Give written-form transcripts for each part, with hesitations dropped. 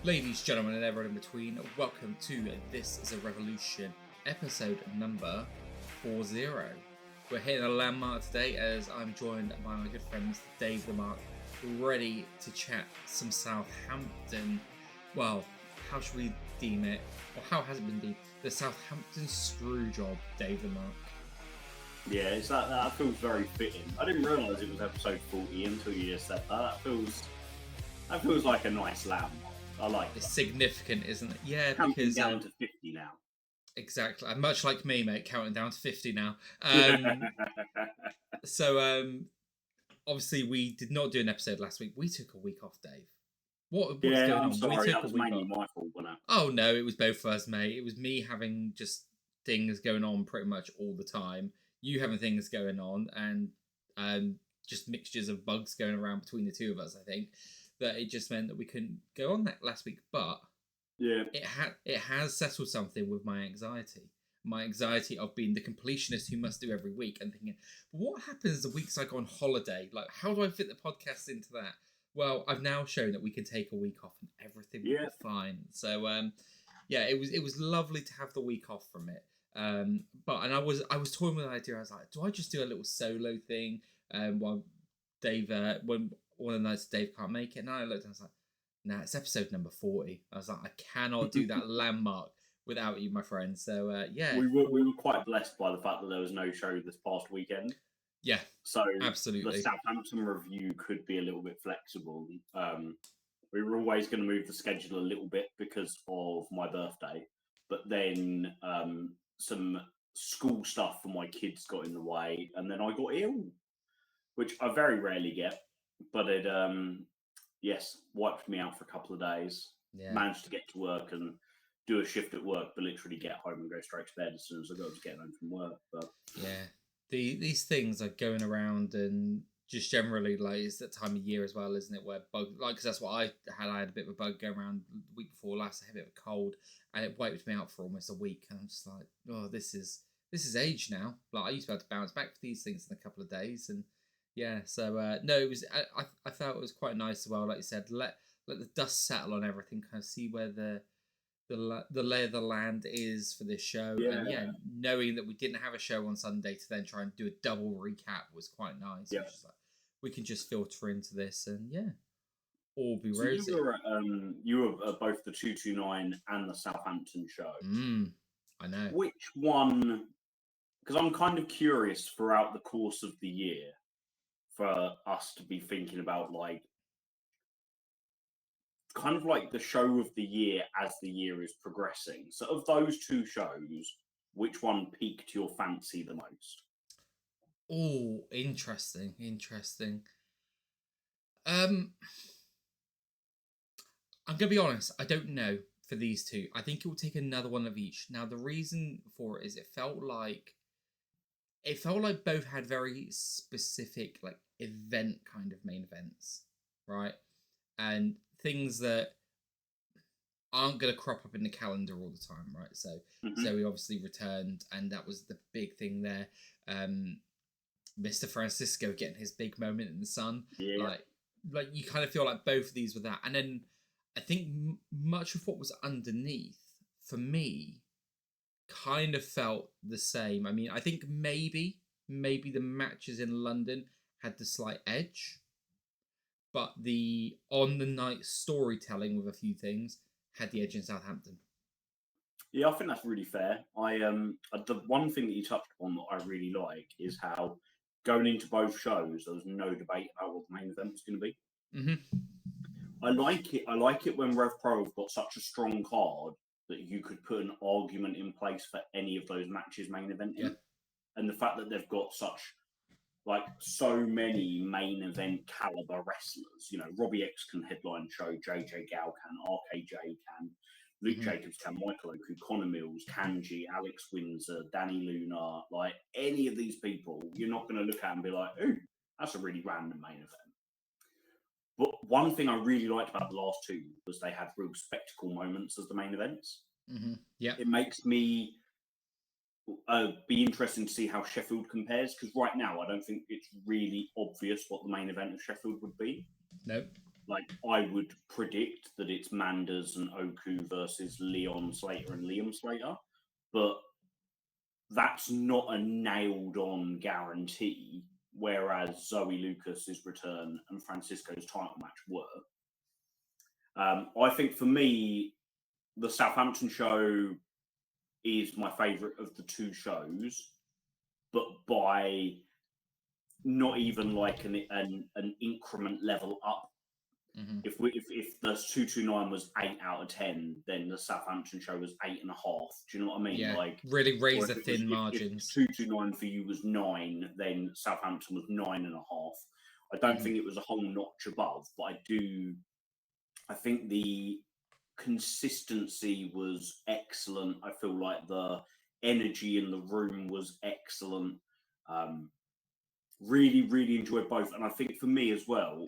Ladies, gentlemen, and everyone in between, welcome to This is a Revolution, episode number 40. We're hitting a landmark today as I'm joined by my good friends Dave the Mark, ready to chat some Southampton. Well, how should we deem it? Or how has it been deemed? The Southampton Screwjob, Dave the Mark. Yeah, it's that feels very fitting. I didn't realise it was episode 40 until you just said that. That feels like a nice landmark. I like it. It's significant, isn't it? Yeah, counting because down to 50 now. Exactly. Much like me, mate, counting down to 50 now. Obviously, we did not do an episode last week. We took a week off, Dave. What's going on? I'm sorry, we took that was a week mainly off. my fault, wasn't it? Oh, no, it was both of us, mate. It was me having just things going on pretty much all the time. You having things going on, and just mixtures of bugs going around between the two of us, I think. That it just meant that we couldn't go on that last week. But yeah, it has settled something with my anxiety. My anxiety of being the completionist who must do every week and thinking, what happens the weeks I go on holiday? Like, how do I fit the podcast into that? Well, I've now shown that we can take a week off and everything will be fine. So, it was lovely to have the week off from it. I was toying with the idea. I was like, do I just do a little solo thing? While Dave, when one of the nights Dave can't make it, and I looked and I was like, nah, it's episode number 40. I was like, I cannot do that landmark without you, my friend. So, we were quite blessed by the fact that there was no show this past weekend. Yeah, so absolutely. The Southampton review could be a little bit flexible. We were always going to move the schedule a little bit because of my birthday, but then some school stuff for my kids got in the way, and then I got ill, which I very rarely get, but it wiped me out for a couple of days. Yeah. Managed to get to work and do a shift at work, but literally get home and go straight to bed as soon as I was getting home from work. But yeah, these things are going around, and just generally, like, it's that time of year as well, isn't it? Where because that's what I had a bit of a bug going around the week before last. I had a bit of a cold, and it wiped me out for almost a week. And I'm just like, oh, this is age now. Like, I used to be able to bounce back for these things in a couple of days, and yeah. So no, it was. I felt it was quite nice as well. Like you said, let the dust settle on everything, kind of see where the lay of the land is for this show. And knowing that we didn't have a show on Sunday to then try and do a double recap was quite nice. Yeah. Just like, we can just filter into this and all be so rosy. You were at both the 229 and the Southampton show. I know. Which one? Because I'm kind of curious throughout the course of the year for us to be thinking about, like, kind of like the show of the year as the year is progressing. So of those two shows, which one piqued your fancy the most? Oh, interesting. I'm gonna be honest, I don't know for these two. I think it will take another one of each. Now, the reason for it is it felt like both had very specific, like, event kind of main events, right? And things that aren't going to crop up in the calendar all the time, right? So we obviously returned, and that was the big thing there. Mr. Francisco getting his big moment in the sun. Yeah. Like you kind of feel like both of these were that. And then I think much of what was underneath, for me, kind of felt the same. I mean, I think maybe the matches in London had the slight edge, but the on the night storytelling with a few things had the edge in Southampton. Yeah, I think that's really fair. The one thing that you touched on that I really like is how going into both shows there was no debate about what the main event was going to be. I like it when Rev Pro have got such a strong card that you could put an argument in place for any of those matches main eventing. Yeah. And the fact that they've got so many main event caliber wrestlers. You know, Robbie X can headline show, JJ Gale can, RKJ can, Luke Jacobs can, Michael Oku, Connor Mills, Kanji, Alex Windsor, Danny Luna, like any of these people, you're not going to look at and be like, ooh, that's a really random main event. But one thing I really liked about the last two was they had real spectacle moments as the main events. Yeah, it makes me be interesting to see how Sheffield compares, because right now I don't think it's really obvious what the main event of Sheffield would be. Nope. like I would predict that it's Manders and Oku versus Leon Slater and Liam Slater, but that's not a nailed on guarantee. Whereas Zoe Lucas's return and Francisco's title match were. I think for me, the Southampton show is my favourite of the two shows, but by not even like an increment level up. Mm-hmm. If the 229 was 8 out of 10, then the Southampton show was 8.5. Do you know what I mean? Yeah, Like really or razor if it thin was, margins. If 229 for you was 9, then Southampton was 9.5. I don't think it was a whole notch above, but I think the consistency was excellent. I feel like the energy in the room was excellent. Really, really enjoyed both. And I think for me as well,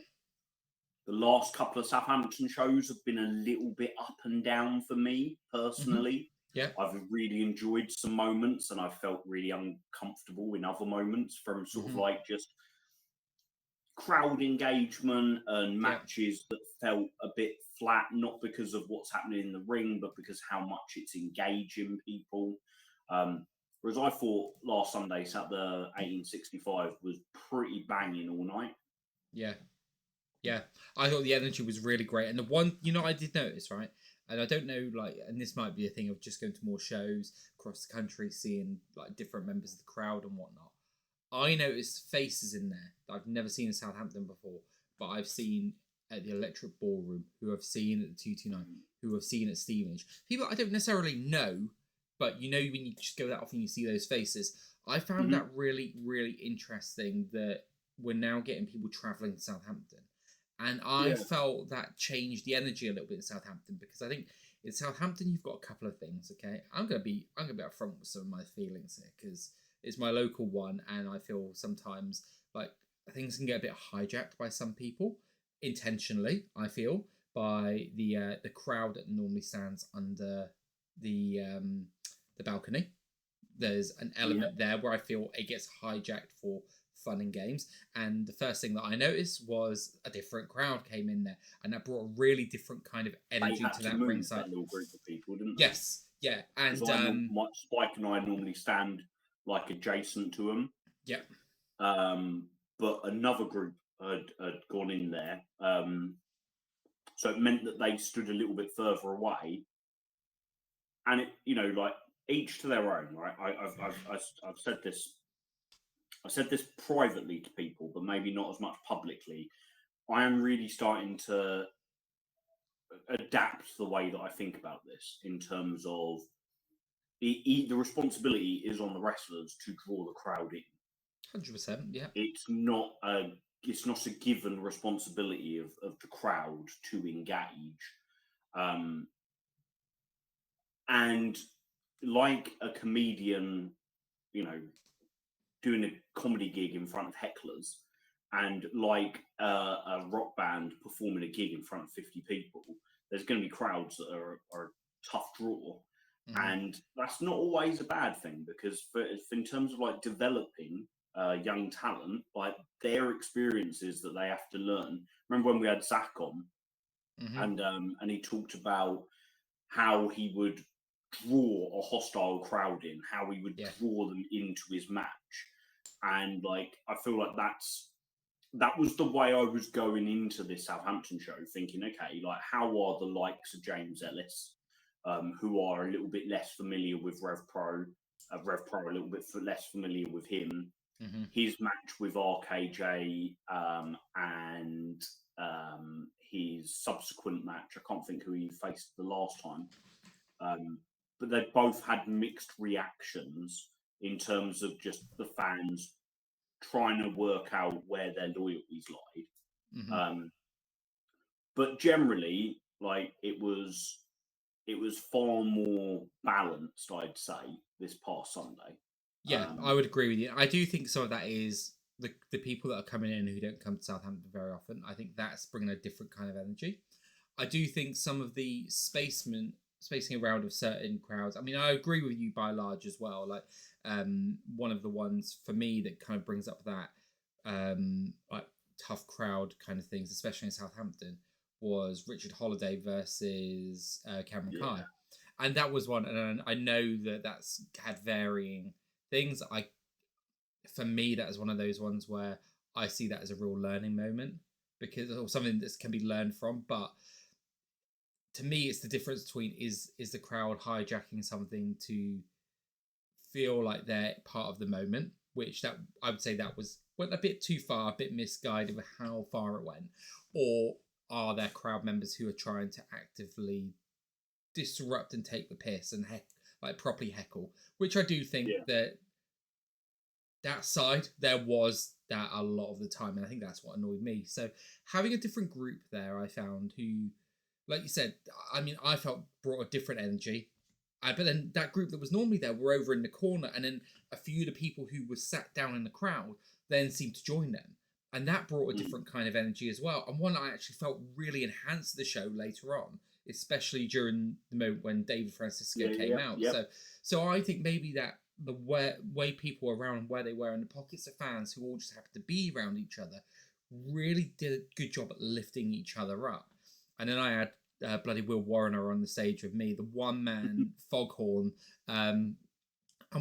the last couple of Southampton shows have been a little bit up and down for me personally. Yeah. I've really enjoyed some moments and I felt really uncomfortable in other moments from sort of like just crowd engagement and matches that felt a bit flat, not because of what's happening in the ring, but because how much it's engaging people. Whereas I thought last Sunday, the 1865 was pretty banging all night. Yeah. Yeah. I thought the energy was really great. And the one, I did notice, right? And I don't know, like, and this might be a thing of just going to more shows across the country, seeing like different members of the crowd and whatnot. I noticed faces in there that I've never seen in Southampton before, but I've seen at the Electric Ballroom, who I've seen at the 229, who I've seen at Stevenage. People I don't necessarily know, but when you just go that often, you see those faces. I found that really, really interesting that we're now getting people travelling to Southampton. And I felt that changed the energy a little bit in Southampton, because I think in Southampton you've got a couple of things. Okay, I'm gonna be upfront with some of my feelings here, because it's my local one, and I feel sometimes like things can get a bit hijacked by some people intentionally. I feel by the crowd that normally stands under the balcony. There's an element there where I feel it gets hijacked for fun and games. And the first thing that I noticed was a different crowd came in there, and that brought a really different kind of energy to that ringside. That little group of people, didn't they? Yes, yeah, and Spike and I normally stand like adjacent to them. Yeah. But another group had gone in there, so it meant that they stood a little bit further away. And it, like each to their own, right? I've said this. I said this privately to people, but maybe not as much publicly. I am really starting to adapt the way that I think about this in terms of the responsibility is on the wrestlers to draw the crowd in. 100%, yeah. It's not a given responsibility of the crowd to engage. And like a comedian, doing a comedy gig in front of hecklers, and like a rock band performing a gig in front of 50 people, there's going to be crowds that are a tough draw. And that's not always a bad thing, because in terms of like developing young talent, like their experiences that they have to learn. Remember when we had Zach on, and he talked about how he would draw a hostile crowd in, how he would draw them into his match. And like I feel like that was the way I was going into this Southampton show, thinking, okay, like how are the likes of James Ellis, who are a little bit less familiar with Rev Pro a little bit less familiar with him. His match with RKJ and his subsequent match, I can't think who he faced the last time, but they both had mixed reactions in terms of just the fans trying to work out where their loyalties lied. But generally, like it was far more balanced, I'd say, this past Sunday. Yeah, I would agree with you. I do think some of that is the people that are coming in who don't come to Southampton very often. I think that's bringing a different kind of energy. I do think some of the spacing around of certain crowds. I mean, I agree with you by large as well. Like, one of the ones for me that kind of brings up that like tough crowd kind of things, especially in Southampton, was Richard Holiday versus Cameron Yeah. Kai, and that was one. And I know that that's had varying things. For me, that is one of those ones where I see that as a real learning moment because or something that can be learned from. But to me, it's the difference between is the crowd hijacking something to feel like they're part of the moment, which that I would say that went a bit too far, a bit misguided with how far it went, or are there crowd members who are trying to actively disrupt and take the piss and like properly heckle, which I do think that side there was that a lot of the time, and I think that's what annoyed me. So having a different group there, I found who, like you said, I mean, I felt brought a different energy. But then that group that was normally there were over in the corner, and then a few of the people who were sat down in the crowd then seemed to join them. And that brought a different kind of energy as well. And one I actually felt really enhanced the show later on, especially during the moment when David Francisco came out. So I think maybe that the way people were around where they were and the pockets of fans who all just happened to be around each other really did a good job at lifting each other up. And then I had bloody Will Warner on the stage with me, the one-man foghorn, and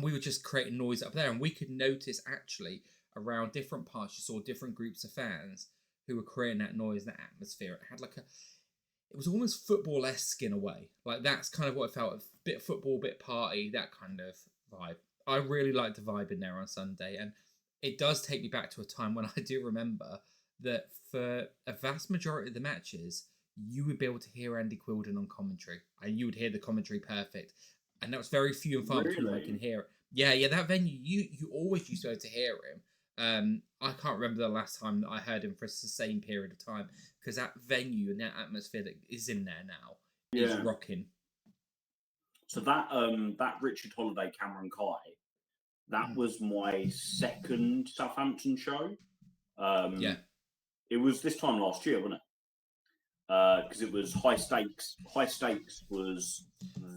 we were just creating noise up there, and we could notice actually around different parts you saw different groups of fans who were creating that noise, that atmosphere. It had like it was almost football-esque in a way. Like that's kind of what it felt, a bit football, bit party, that kind of vibe. I really liked the vibe in there on Sunday, and it does take me back to a time when I do remember that for a vast majority of the matches, you would be able to hear Andy Quilden on commentary, and you would hear the commentary perfect. And that was very few and far between when I can hear it. Yeah, that venue, you always used to be able to hear him. I can't remember the last time that I heard him for the same period of time, because that venue and that atmosphere that is in there now is rocking. So that Richard Holiday, Cameron Kai, that was my second Southampton show. It was this time last year, wasn't it? Because it was high stakes. High stakes was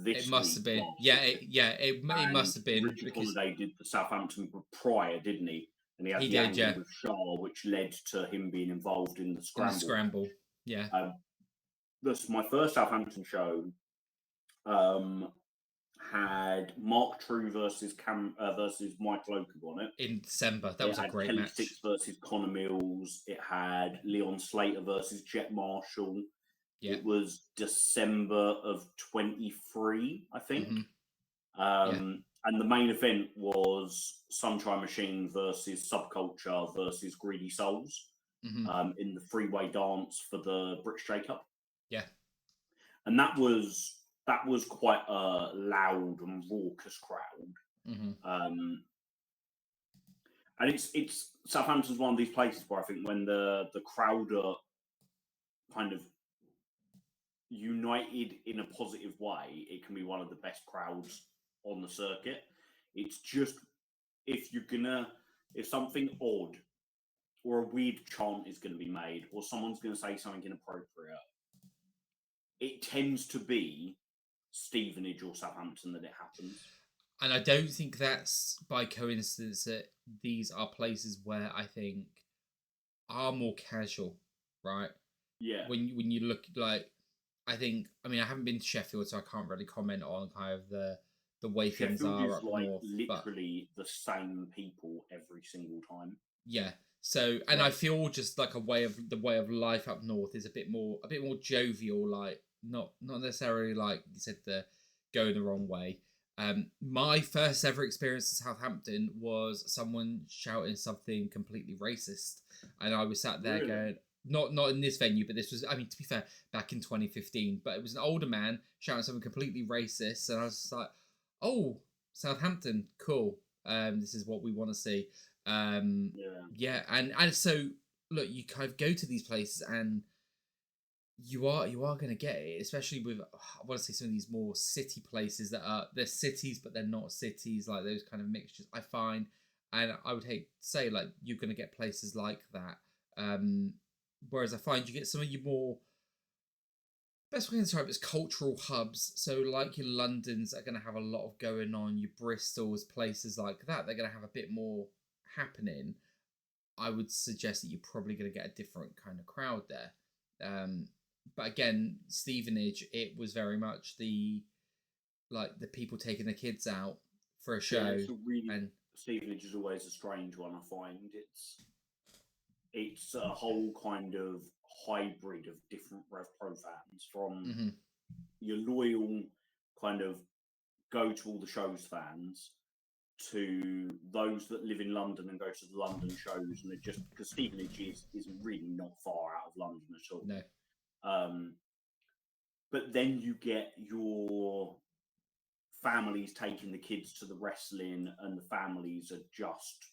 this. It must have been. It must have been. Richard Holiday did the Southampton prior, didn't he? And he had the angle with Shaw, which led to him being involved in the scramble. Yeah. That's my first Southampton show. Had Mark True versus Michael Oakham on it in December. That was a great Kelly match. Six versus Connor Mills. It had Leon Slater versus Jet Marshall. It was December of 23, I think. And the main event was Sunshine Machine versus Subculture versus Greedy Souls in the three-way dance for the British J Cup. Yeah. And that was quite a loud and raucous crowd. And it's Southampton's one of these places where I think when the crowd are kind of united in a positive way, it can be one of the best crowds on the circuit. It's just if something odd or a weird chant is going to be made, or someone's going to say something inappropriate, it tends to be Stevenage or Southampton that it happens. And I don't think that's by coincidence that these are places where I think are more casual, right? Yeah. When you look like, I haven't been to Sheffield, so I can't really comment on kind of the way things are up north. Literally the same people every single time. Yeah. So, and I feel just like the way of life up north is a bit more jovial, like not necessarily like you said, the going the wrong way. My first ever experience in Southampton was someone shouting something completely racist, and I was sat there going, not in this venue, but this was, to be fair, back in 2015. But it was an older man shouting something completely racist, and I was just like, oh, Southampton, cool. This is what we want to see. And so look, you kind of go to these places and you are going to get it, especially with I want to say some of these more city places that they're cities but they're not cities, like those kind of mixtures I find. And I would hate to say like you're going to get places like that, whereas I find you get some of your more, best way to describe it is cultural hubs. So like your Londons are going to have a lot of going on, your Bristols, places like that, they're going to have a bit more happening. I would suggest that you're probably going to get a different kind of crowd there. But again, Stevenage, it was very much the people taking the kids out for a show. It's a really and Stevenage is always a strange one. I find it's a whole kind of hybrid of different Rev Pro fans, from your loyal kind of go to all the shows fans to those that live in London and go to the London shows, and it just because Stevenage is really not far out of London at all. No. But then you get your families taking the kids to the wrestling, and the families are just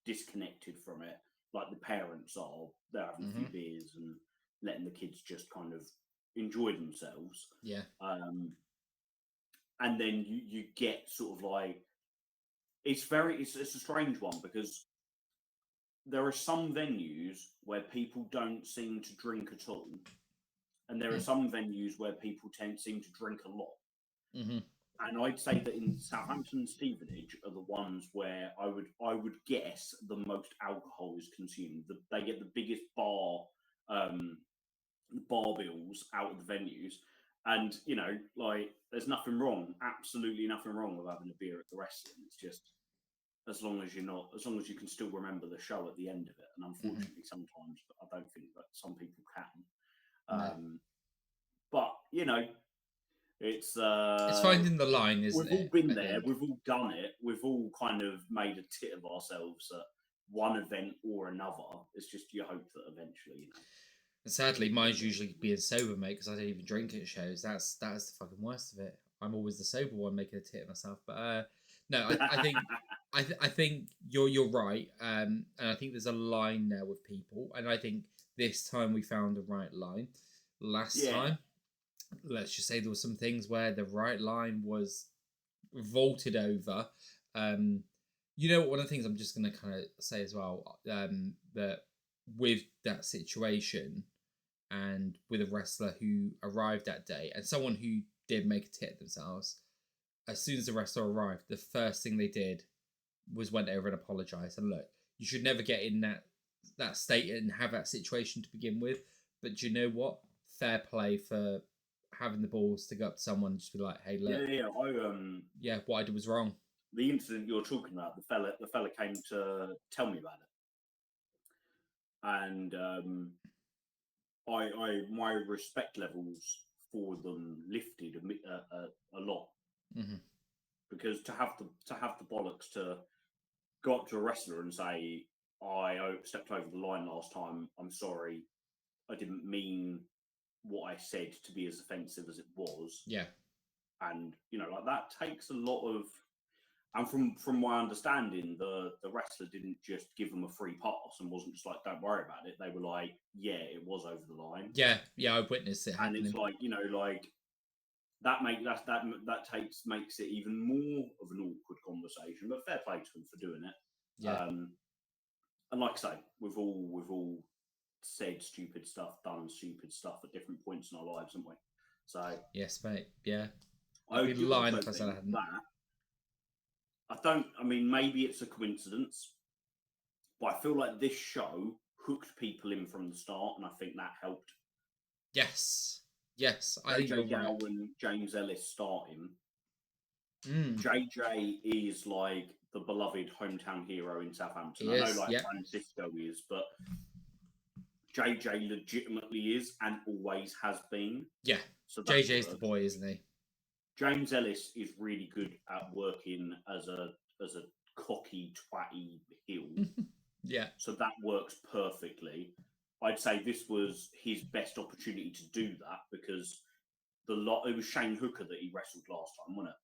disconnected from it. Like the parents are, they're having a few beers and letting the kids just kind of enjoy themselves. Yeah. And then you get sort of like it's a strange one, because there are some venues where people don't seem to drink at all, and there are some venues where people seem to drink a lot. And I'd say that in Southampton and Stevenage are the ones where I would guess the most alcohol is consumed. They get the biggest bar bills out of the venues, and like there's nothing wrong, absolutely nothing wrong with having a beer at the wrestling. It's just as long as you can still remember the show at the end of it. And unfortunately, sometimes I don't think that some people can. No. But it's finding the line, isn't it? We've all been there. We've all done it. We've all kind of made a tit of ourselves at one event or another. It's just you hope that eventually, And sadly, mine's usually being sober, mate, because I don't even drink at shows. That's the fucking worst of it. I'm always the sober one making a tit of myself. But no, I think I think you're right. And I think there's a line there with people, and I think this time we found the right line. Last time, let's just say there were some things where the right line was vaulted over. One of the things I'm just going to kind of say as well, that with that situation and with a wrestler who arrived that day and someone who did make a tit of themselves, as soon as the wrestler arrived, the first thing they did was went over and apologized. And look, you should never get in that state and have that situation to begin with. But do you know what? Fair play for having the balls to go up to someone and just be like, "Hey, look, what I did was wrong." The incident you're talking about, the fella came to tell me about it, and my respect levels for them lifted a lot, because to have the bollocks to go up to a wrestler and say, "I stepped over the line last time. I'm sorry. I didn't mean what I said to be as offensive as it was." Yeah. And like that takes a lot of. And from my understanding, the wrestler didn't just give them a free pass and wasn't just like, "Don't worry about it." They were like, "Yeah, it was over the line." Yeah, I witnessed it happening. And it's like like that makes it even more of an awkward conversation. But fair play to them for doing it. Yeah. And like I say, we've all said stupid stuff, done stupid stuff at different points in our lives, haven't we? So yes, mate. Yeah. I'd be lying if I said I hadn't. I mean, maybe it's a coincidence, but I feel like this show hooked people in from the start, and I think that helped. Yes. I think JJ Gale and James Ellis starting. JJ is like the beloved hometown hero in Southampton. I know, like Francisco is, but JJ legitimately is and always has been. Yeah. So JJ's the boy, isn't he? James Ellis is really good at working as a cocky, twatty heel. Yeah. So that works perfectly. I'd say this was his best opportunity to do that, because it was Shane Hooker that he wrestled last time, wasn't it?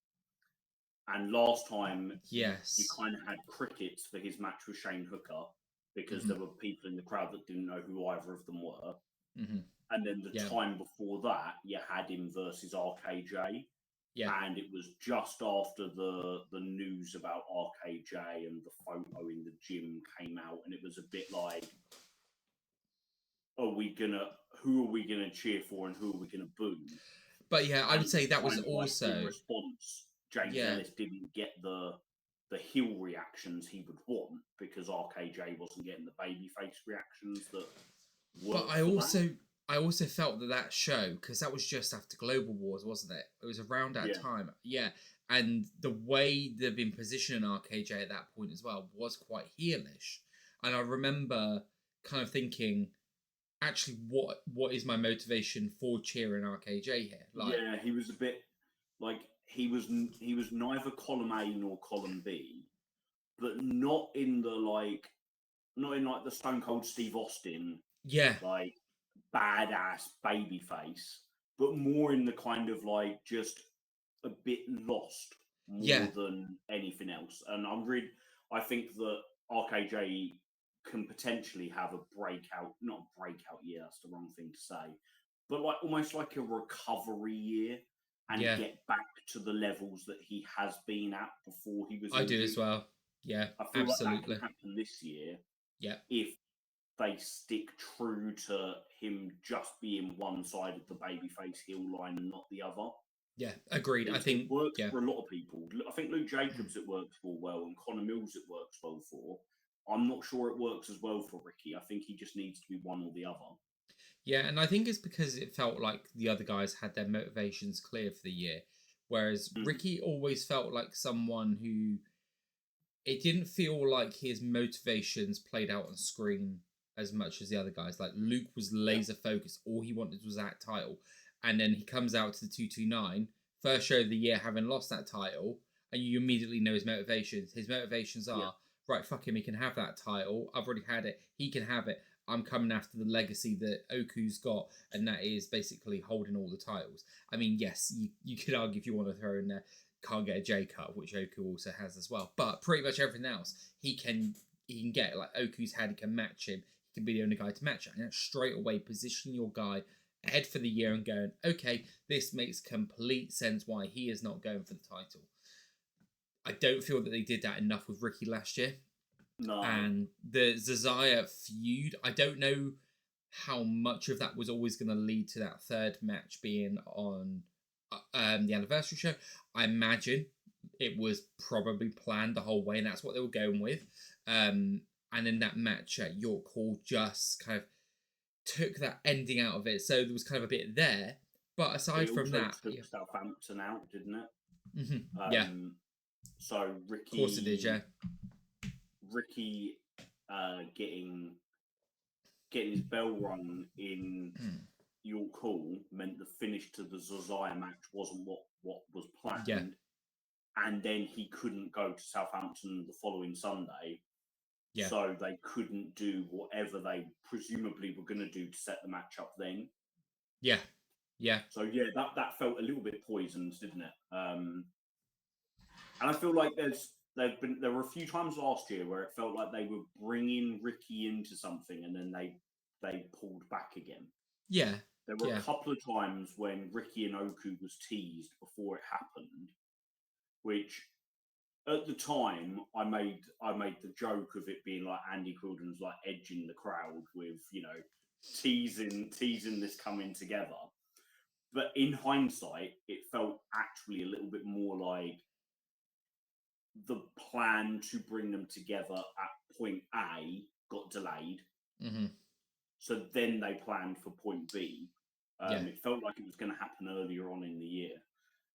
And last time, yes, you kind of had crickets for his match with Shane Hooker, because there were people in the crowd that didn't know who either of them were. And then the time before that, you had him versus RKJ. Yeah. And it was just after the news about RKJ and the photo in the gym came out, and it was a bit like, who are we gonna cheer for and who are we gonna boo? But yeah, I would say that was also in response. James Ellis didn't get the heel reactions he would want, because RKJ wasn't getting the babyface reactions that worked. But I also felt that show, because that was just after Global Wars, wasn't it? It was around that time. Yeah. And the way they've been positioning RKJ at that point as well was quite heelish. And I remember kind of thinking, actually, what is my motivation for cheering RKJ here? Like, yeah, he was a bit like he was neither column A nor column B, but not in like the Stone Cold Steve Austin yeah, like badass baby face, but more in the kind of like just a bit lost yeah, more than anything else. And I think that RKJ can potentially have a breakout, not a breakout year, that's the wrong thing to say, but like almost like a recovery year and yeah. get back to the levels that he has been at before he was I do injured. as well. Yeah, I feel like that can absolutely. happen this year Yeah, if they stick true to him just being one side of the babyface heel line and not the other. yeah. Agreed. I It think, works yeah. for a lot of people. I think Luke Jacobs it works for well, and Connor Mills it works well for. I'm not sure it works as well for Ricky. I think he just needs to be one or the other. Yeah, and I think it's because it felt like the other guys had their motivations clear for the year. Whereas Mhm. Ricky always felt like someone who it didn't feel like his motivations played out on screen as much as the other guys. Like Luke was Yeah, laser focused. All he wanted was that title. And then he comes out to the 229, first show of the year having lost that title, and you immediately know his motivations. His motivations yeah, are, right, fuck him, he can have that title. I've already had it. He can have it. I'm coming after the legacy that Oku's got, and that is basically holding all the titles. I mean, yes, you could argue if you want to throw in there can't get a J cut, which Oku also has as well. But pretty much everything else he can get. Like Oku's had, he can match him. He can be the only guy to match it. And straight away positioning your guy ahead for the year and going, okay, this makes complete sense why he is not going for the title. I don't feel that they did that enough with Ricky last year. no, And the Zazaya feud, I don't know how much of that was always going to lead to that third match being on the anniversary show. I imagine it was probably planned the whole way, and that's what they were going with. And then that match at York Hall just kind of took that ending out of it, so there was kind of a bit there. But aside it from also that, took Southampton out, didn't it? yeah, of So course it did, yeah, Ricky, getting his bell rung in York Hall meant the finish to the Zazaya match wasn't what was yeah, planned, and then he couldn't go to Southampton the following Sunday, yeah, so they couldn't do whatever they presumably were going to do to set the match up then. yeah, yeah, So yeah, that felt a little bit poisoned, didn't it? And I feel like there were a few times last year where it felt like they were bringing Ricky into something and then they pulled back again. yeah, There were a yeah, couple of times when Ricky and Oku was teased before it happened, which at the time I made the joke of it being like Andy Quildan's like edging the crowd with, teasing this coming together. But in hindsight, it felt actually a little bit more like the plan to bring them together at point A got delayed. mm-hmm. So then they planned for point B. Yeah, It felt like it was going to happen earlier on in the year.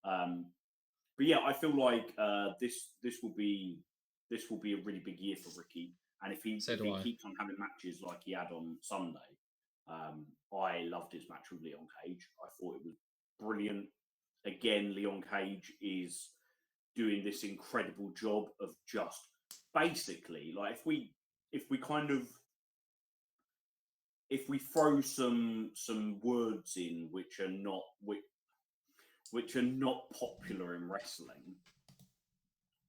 But yeah, I feel like this will be a really big year for Ricky. And if he so do I. keeps on having matches like he had on Sunday, I loved his match with Leon Cage. I thought it was brilliant. Again, Leon Cage is doing this incredible job of just basically like if we throw some words in which are not popular in wrestling,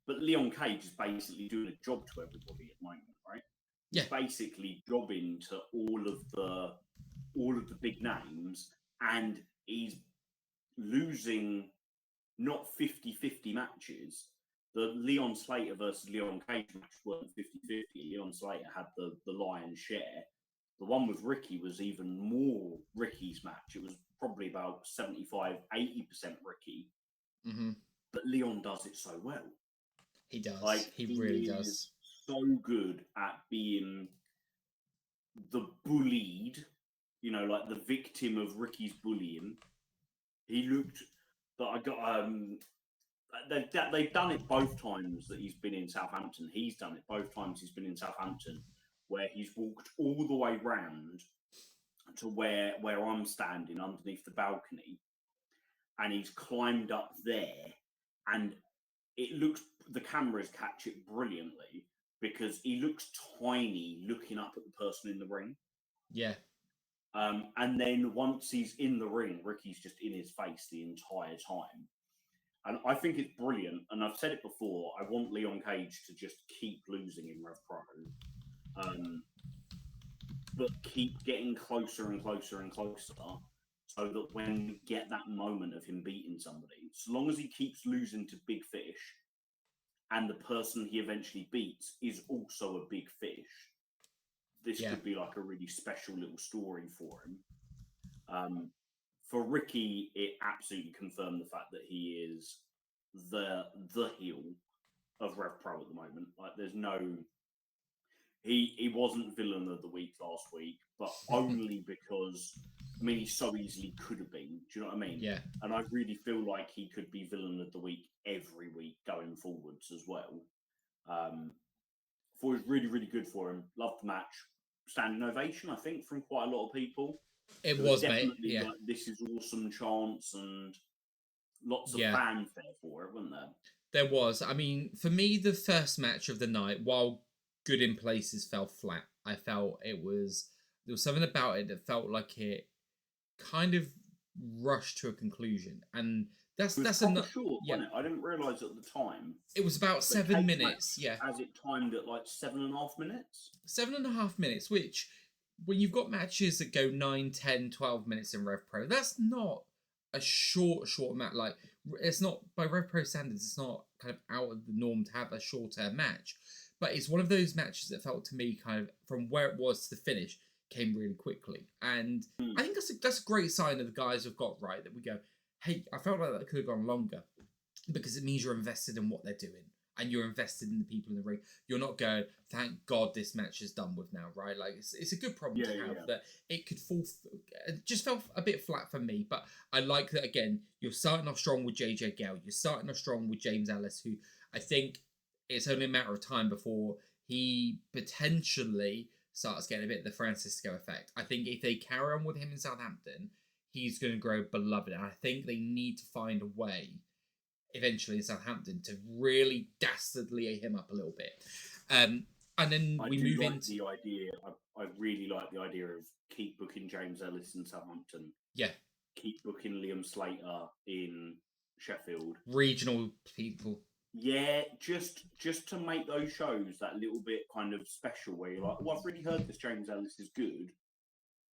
but Leon Cage is basically doing a job to everybody at the moment, right? Yeah, He's basically jobbing to all of the big names, and he's losing not 50-50 matches. The Leon Slater versus Leon Cage match weren't 50-50. Leon Slater had the lion's share. The one with Ricky was even more Ricky's match. It was probably about 75-80% Ricky. mm-hmm. But Leon does it so well. He does. Like, He he really is does. so good at being the bullied you know, like the victim of Ricky's bullying. He looked that I got. They've done it both times that he's been in Southampton. He's done it both times he's been in Southampton, where he's walked all the way round to where I'm standing underneath the balcony, and he's climbed up there, and it looks the cameras catch it brilliantly because he looks tiny looking up at the person in the ring. Yeah. And then once he's in the ring, Ricky's just in his face the entire time. And I think it's brilliant. And I've said it before, I want Leon Cage to just keep losing in Rev Pro. But keep getting closer and closer and closer so that when we get that moment of him beating somebody, so long as he keeps losing to big fish and the person he eventually beats is also a big fish, this could be like a really special little story for him. For Ricky, it absolutely confirmed the fact that he is the heel of Rev Pro at the moment. Like, there's no... He wasn't villain of the week last week, but only because, I mean, he so easily could have been. Do you know what I mean? Yeah. And I really feel like he could be villain of the week every week going forwards as well. Thought it was really, really good for him. Loved the match. Standing ovation, I think, from quite a lot of people. It was, definitely, mate. Yeah. Like, this is awesome chance and lots of fanfare for it, wasn't there? There was. I mean, for me, the first match of the night, while good in places, fell flat. I felt there was something about it that felt like it kind of rushed to a conclusion, and that's enough. Short, wasn't it? I didn't realise at the time. It was about 7 minutes. Yeah, as it timed at like 7.5 minutes. 7.5 minutes, which when you've got matches that go 9, 10, 12 minutes in Rev Pro, that's not a short match. Like, it's not, by Rev Pro standards, it's not kind of out of the norm to have a shorter match. But it's one of those matches that felt to me kind of from where it was to the finish came really quickly. And I think that's a great sign of the guys have got right, that we go, hey, I felt like that could have gone longer, because it means you're invested in what they're doing and you're invested in the people in the ring. You're not going, thank God this match is done with now, right? Like, it's a good problem to have, that it could fall. It just felt a bit flat for me, but I like that, again, you're starting off strong with JJ Gale. You're starting off strong with James Ellis, who I think it's only a matter of time before he potentially starts getting a bit of the Francisco effect. I think if they carry on with him in Southampton, he's going to grow beloved. And I think they need to find a way eventually in Southampton to really dastardly him up a little bit. And then we move into the idea. I really like the idea of keep booking James Ellis in Southampton. Yeah. Keep booking Liam Slater in Sheffield. Regional people. Yeah, just to make those shows that little bit kind of special, where you're like, well, I've really heard this James Ellis is good.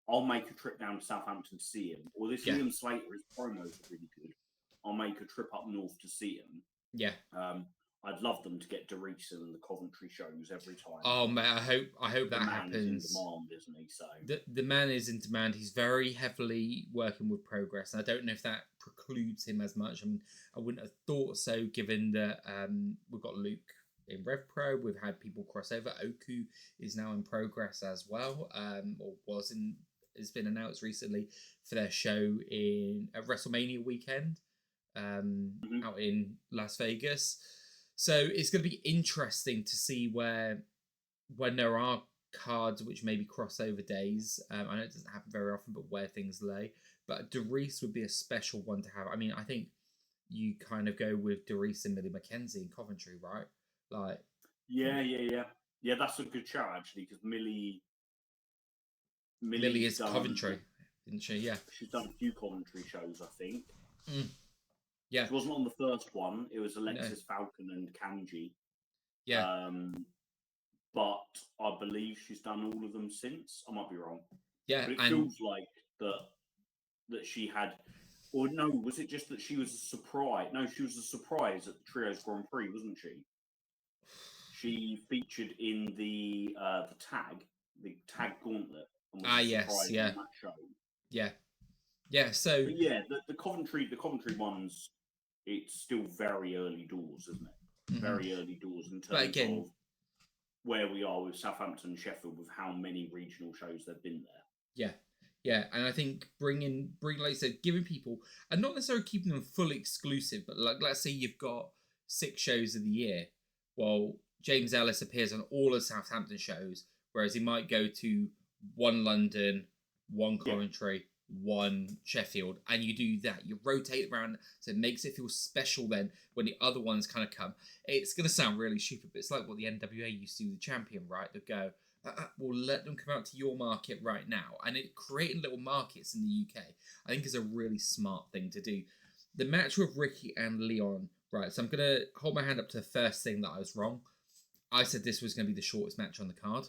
I'll make a trip down to Southampton to see him. Or this Liam Slater, his promos are really good. I'll make a trip up north to see him. Yeah. I'd love them to get Doris and the Coventry shows every time. Oh man, I hope that happens. The man is in demand, isn't he? So the man is in demand. He's very heavily working with Progress, and I don't know if that precludes him as much. I mean, I wouldn't have thought so, given that we've got Luke in Rev Pro. We've had people cross over. Oku is now in Progress as well, or was in. Has been announced recently for their show in WrestleMania weekend. Out in Las Vegas. So it's going to be interesting to see when there are cards which maybe crossover days. I know it doesn't happen very often, but where things lay. But Doris would be a special one to have. I mean, I think you kind of go with Doris and Millie McKenzie in Coventry, right? Like, yeah. That's a good shout actually, because Millie is Coventry, isn't she? Yeah, she's done a few Coventry shows, I think. Yeah, she wasn't on the first one. It was Alexis Falcon and Kanji. Yeah, but I believe she's done all of them since. I might be wrong. Yeah, but it feels like that she had, or no, was it just that she was a surprise? No, she was a surprise at the Trios Grand Prix, wasn't she? She featured in the tag gauntlet. Yes, yeah. On that show. Yeah. So but yeah, the Coventry ones, it's still very early doors, isn't it? Mm-hmm. Very early doors in terms of where we are with Southampton and Sheffield, with how many regional shows there've been there. Yeah. Yeah, and I think bring like I said, giving people, and not necessarily keeping them fully exclusive, but like let's say you've got 6 shows of the year. Well, James Ellis appears on all of Southampton shows, whereas he might go to one London, one Yeah. Coventry, one Sheffield, and you do that. You rotate around, so it makes it feel special. Then when the other ones kind of come, it's gonna sound really stupid, but it's like what the NWA used to do with the champion, right? They go, we'll let them come out to your market right now. And it creating little markets in the UK, I think, is a really smart thing to do. The match with Ricky and Leon, right? So I'm going to hold my hand up to the first thing that I was wrong. I said this was going to be the shortest match on the card.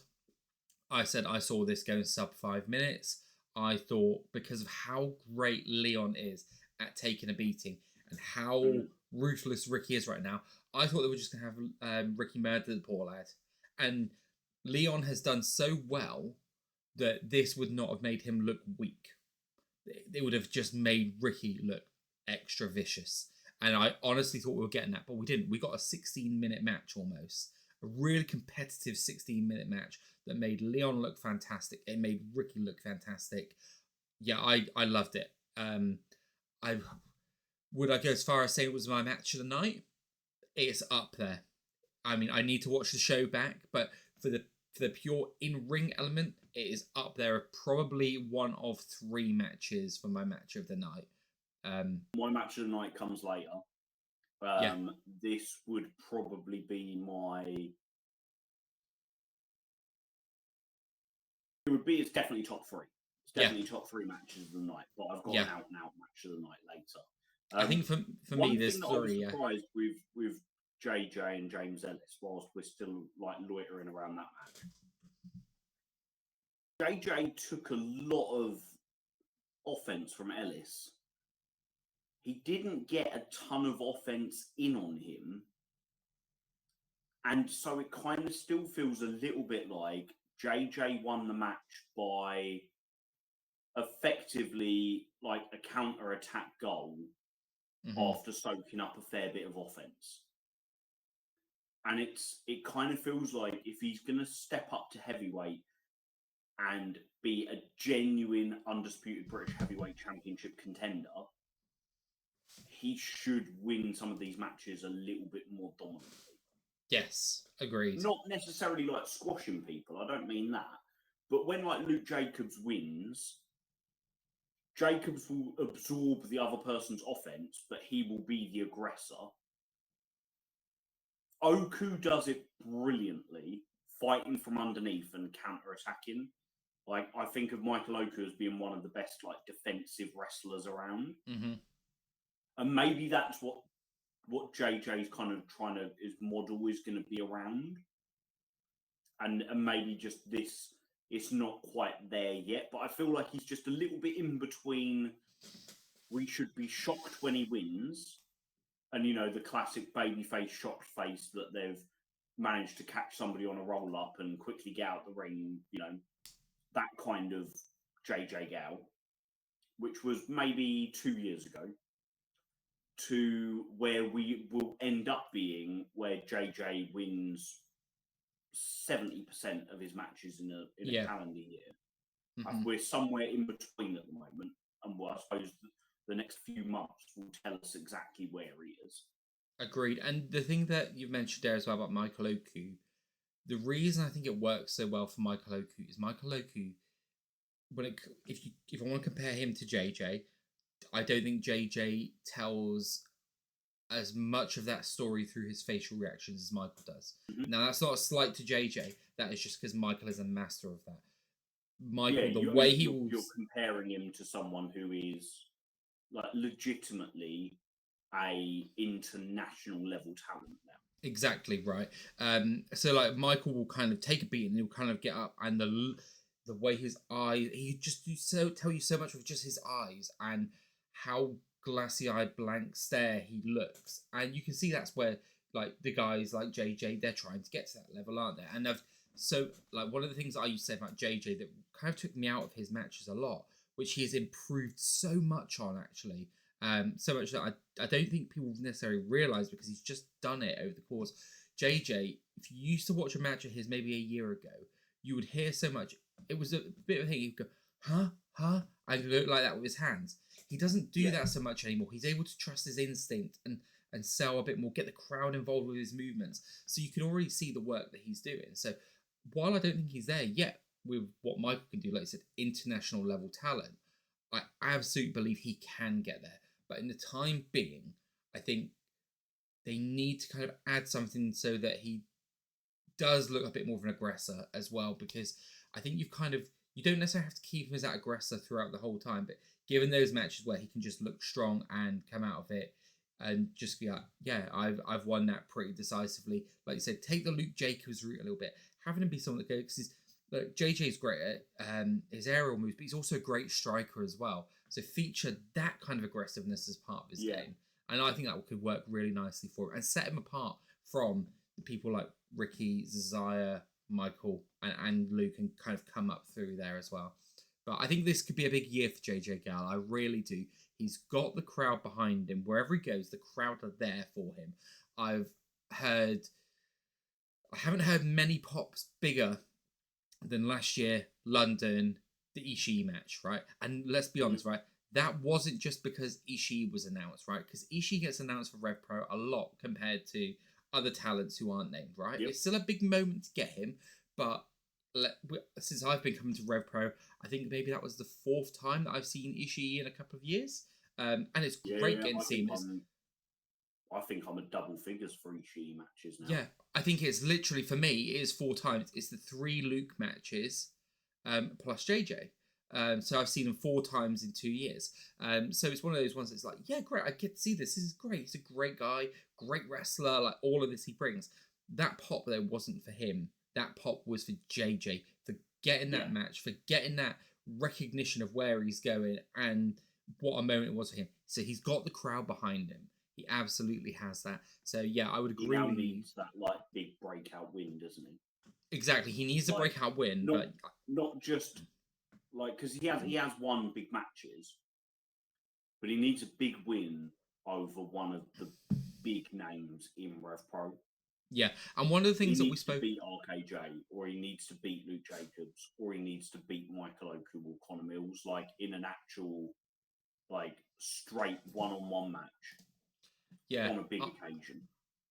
I said I saw this going sub 5 minutes. I thought because of how great Leon is at taking a beating and how ruthless Ricky is right now, I thought they were just going to have Ricky murder the poor lad. And Leon has done so well that this would not have made him look weak. It would have just made Ricky look extra vicious. And I honestly thought we were getting that, but we didn't. We got a 16-minute match almost. A really competitive 16-minute match that made Leon look fantastic. It made Ricky look fantastic. Yeah, I loved it. Would I go as far as saying it was my match of the night? It's up there. I mean, I need to watch the show back, but for the pure in-ring element, it is up there. Probably one of 3 matches for my match of the night. My match of the night comes later. Yeah. This would probably be my. It's definitely top 3. It's definitely top 3 matches of the night. But I've got an out-and-out match of the night later. I think for me, there's 3. I was surprised with JJ and James Ellis, whilst we're still like loitering around that match. JJ took a lot of offense from Ellis. He didn't get a ton of offense in on him. And so it kind of still feels a little bit like JJ won the match by effectively like a counter-attack goal after soaking up a fair bit of offense. And it kind of feels like if he's going to step up to heavyweight and be a genuine undisputed British heavyweight championship contender, he should win some of these matches a little bit more dominantly. Yes, agreed. Not necessarily like squashing people, I don't mean that. But when like Luke Jacobs wins, Jacobs will absorb the other person's offense, but he will be the aggressor. Oku does it brilliantly, fighting from underneath and counter-attacking. Like, I think of Michael Oku as being one of the best like defensive wrestlers around. And maybe that's what JJ's kind of trying to, his model is going to be around. And maybe just this, it's not quite there yet, but I feel like he's just a little bit in between. We should be shocked when he wins. And, you know, the classic babyface shocked face that they've managed to catch somebody on a roll-up and quickly get out the ring, you know, that kind of JJ Gale, which was maybe 2 years ago, to where we will end up being where JJ wins 70% of his matches in a calendar year. We're somewhere in between at the moment, and I suppose the next few months will tell us exactly where he is. Agreed. And the thing that you've mentioned there as well about Michael Oku, the reason I think it works so well for Michael Oku is Michael Oku, if I want to compare him to JJ, I don't think JJ tells as much of that story through his facial reactions as Michael does. Now, that's not a slight to JJ. That is just because Michael is a master of that. Michael, you're comparing him to someone who is like legitimately a international level talent now. Exactly right. So like Michael will kind of take a beat and he'll kind of get up, and the way his eyes, he just tell you so much with just his eyes and how glassy-eyed blank stare he looks, and you can see that's where like the guys like JJ, they're trying to get to that level, aren't they? And so like one of the things I used to say about JJ that kind of took me out of his matches a lot, which he has improved so much on actually, so much that I don't think people necessarily realise because he's just done it over the course. JJ, if you used to watch a match of his maybe a year ago, you would hear so much. It was a bit of a thing. You'd go, huh? huh? And look like that with his hands. He doesn't do Yeah. that so much anymore. He's able to trust his instinct and sell a bit more, get the crowd involved with his movements. So you can already see the work that he's doing. So while I don't think he's there yet with what Michael can do, like I said, international level talent, I absolutely believe he can get there. But in the time being, I think they need to kind of add something so that he does look a bit more of an aggressor as well, because I think you don't necessarily have to keep him as that aggressor throughout the whole time, but given those matches where he can just look strong and come out of it and just be like, yeah, I've won that pretty decisively. Like you said, take the Luke Jacobs route a little bit, having him be someone that goes, because look, JJ's great at his aerial moves, but he's also a great striker as well. So feature that kind of aggressiveness as part of his game, and I think that could work really nicely for him and set him apart from the people like Ricky, Zaya, Michael, and Luke, and kind of come up through there as well. But I think this could be a big year for JJ Gale. I really do. He's got the crowd behind him. Wherever he goes, the crowd are there for him. I haven't heard many pops bigger than last year, London, the Ishii match, right? And let's be honest, right? That wasn't just because Ishii was announced, right? Because Ishii gets announced for Rev Pro a lot compared to other talents who aren't named, right? Yep. It's still a big moment to get him, but since I've been coming to Rev Pro, I think maybe that was the 4th time that I've seen Ishii in a couple of years. And it's great getting to see him. I think I'm a double figures for Ishii matches now. Yeah, I think it's literally, for me, it is 4 times. It's the 3 Luke matches plus JJ. So I've seen him 4 times in 2 years. So it's one of those ones that's like, yeah, great, I get to see this. This is great. He's a great guy, great wrestler, like all of this he brings. That pop there wasn't for him. That pop was for JJ, for getting that match, for getting that recognition of where he's going and what a moment it was for him. So he's got the crowd behind him. He absolutely has that. So yeah, I would agree. He now needs that like big breakout win, doesn't he? Exactly, he needs a breakout win, but not just like, because he has won big matches, but he needs a big win over one of the big names in Rev Pro. Yeah, and one of the things that we spoke, he needs to beat RKJ, or he needs to beat Luke Jacobs, or he needs to beat Michael Oku or Connor Mills, like in an actual, like straight one-on-one match. Yeah, on a big occasion.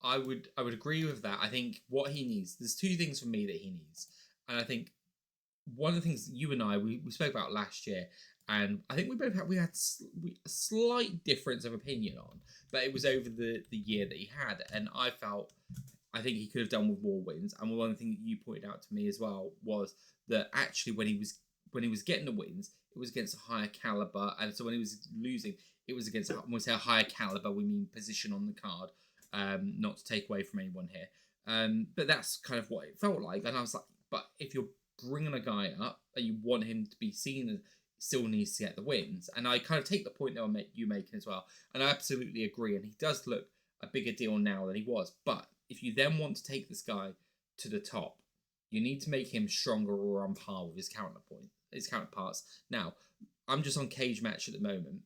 I would agree with that. I think what he needs, there's 2 things for me that he needs, and I think one of the things you and I we spoke about last year, and I think we had a slight difference of opinion on, but it was over the year that he had, and I think he could have done with more wins. And one of the things that you pointed out to me as well was that actually when he was getting the wins, it was against a higher caliber, and so when he was losing, it was against, when we say a higher caliber, we mean position on the card, not to take away from anyone here. But that's kind of what it felt like, and I was like, but if you're bringing a guy up and you want him to be seen as still needs to get the wins, and I kind of take the point that you making as well, and I absolutely agree, and he does look a bigger deal now than he was. But if you then want to take this guy to the top, you need to make him stronger or on par with his counterparts. Now, I'm just on Cage Match at the moment,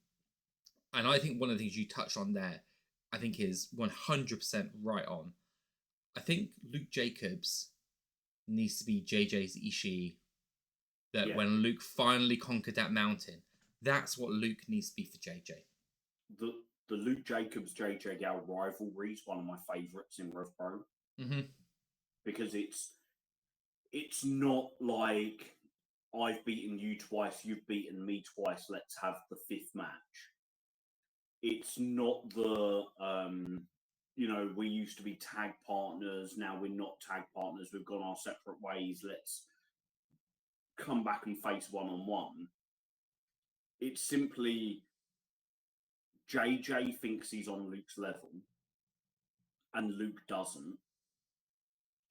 and I think one of the things you touched on there, I think is 100% right on. I think Luke Jacobs needs to be JJ's Ishii. That when Luke finally conquered that mountain, that's what Luke needs to be for JJ. The Luke Jacobs JJ Gale rivalry is one of my favourites in Rev Pro. Mm-hmm. Because it's not like I've beaten you twice, you've beaten me twice, let's have the 5th match. It's not the we used to be tag partners, now we're not tag partners, we've gone our separate ways, let's come back and face one-on-one. It's simply JJ thinks he's on Luke's level and Luke doesn't.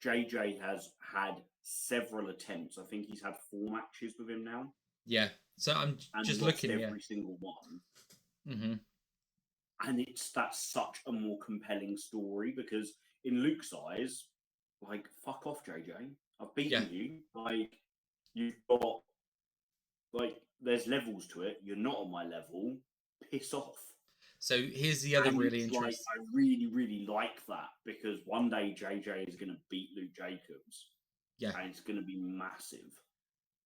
JJ has had several attempts. I think he's had 4 matches with him now. Yeah, so I'm just looking at every single one. Mm-hmm. And that's such a more compelling story, because in Luke's eyes, like, fuck off, JJ. I've beaten you. Like, you've got, like, there's levels to it. You're not on my level. Piss off. So here's the other really interesting. Like, I really, really like that, because one day JJ is going to beat Luke Jacobs. Yeah. And it's going to be massive.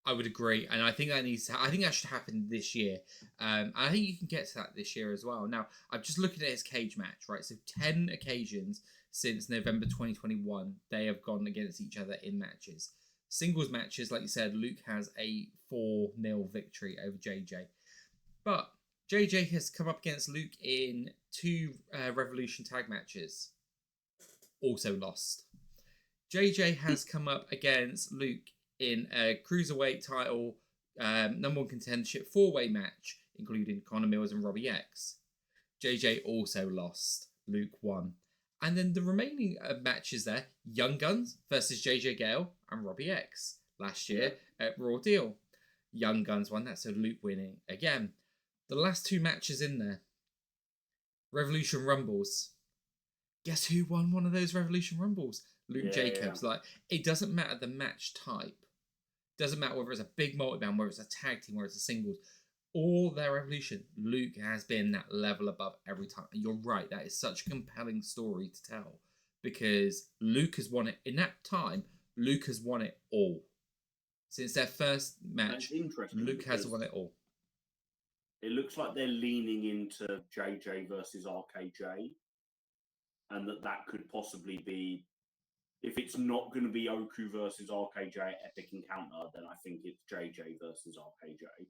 I would agree, and I think that needs to. I think that should happen this year. I think you can get to that this year as well. Now, I'm just looking at his cage match, right? So 10 occasions since November 2021, they have gone against each other in matches. Singles matches, like you said, Luke has a 4-0 victory over JJ, but JJ has come up against Luke in 2 Revolution tag matches, also lost. JJ has come up against Luke in a cruiserweight title number 1 contendership 4-way match, including Connor Mills and Robbie X. JJ also lost. Luke won. And then the remaining matches there, Young Guns versus JJ Gale and Robbie X last year at Raw Deal. Young Guns won that, so Luke winning again. The last 2 matches in there, Revolution Rumbles. Guess who won one of those Revolution Rumbles? Luke Jacobs. Like, it doesn't matter the match type. Doesn't matter whether it's a big multi-man, whether it's a tag team, whether it's a singles. All their Revolution, Luke has been that level above every time. And you're right, that is such a compelling story to tell. Because Luke has won it. In that time, Luke has won it all. Since their first match, Luke has won it all. It looks like they're leaning into JJ versus RKJ. And that could possibly be, if it's not going to be Oku versus RKJ Epic Encounter, then I think it's JJ versus RKJ.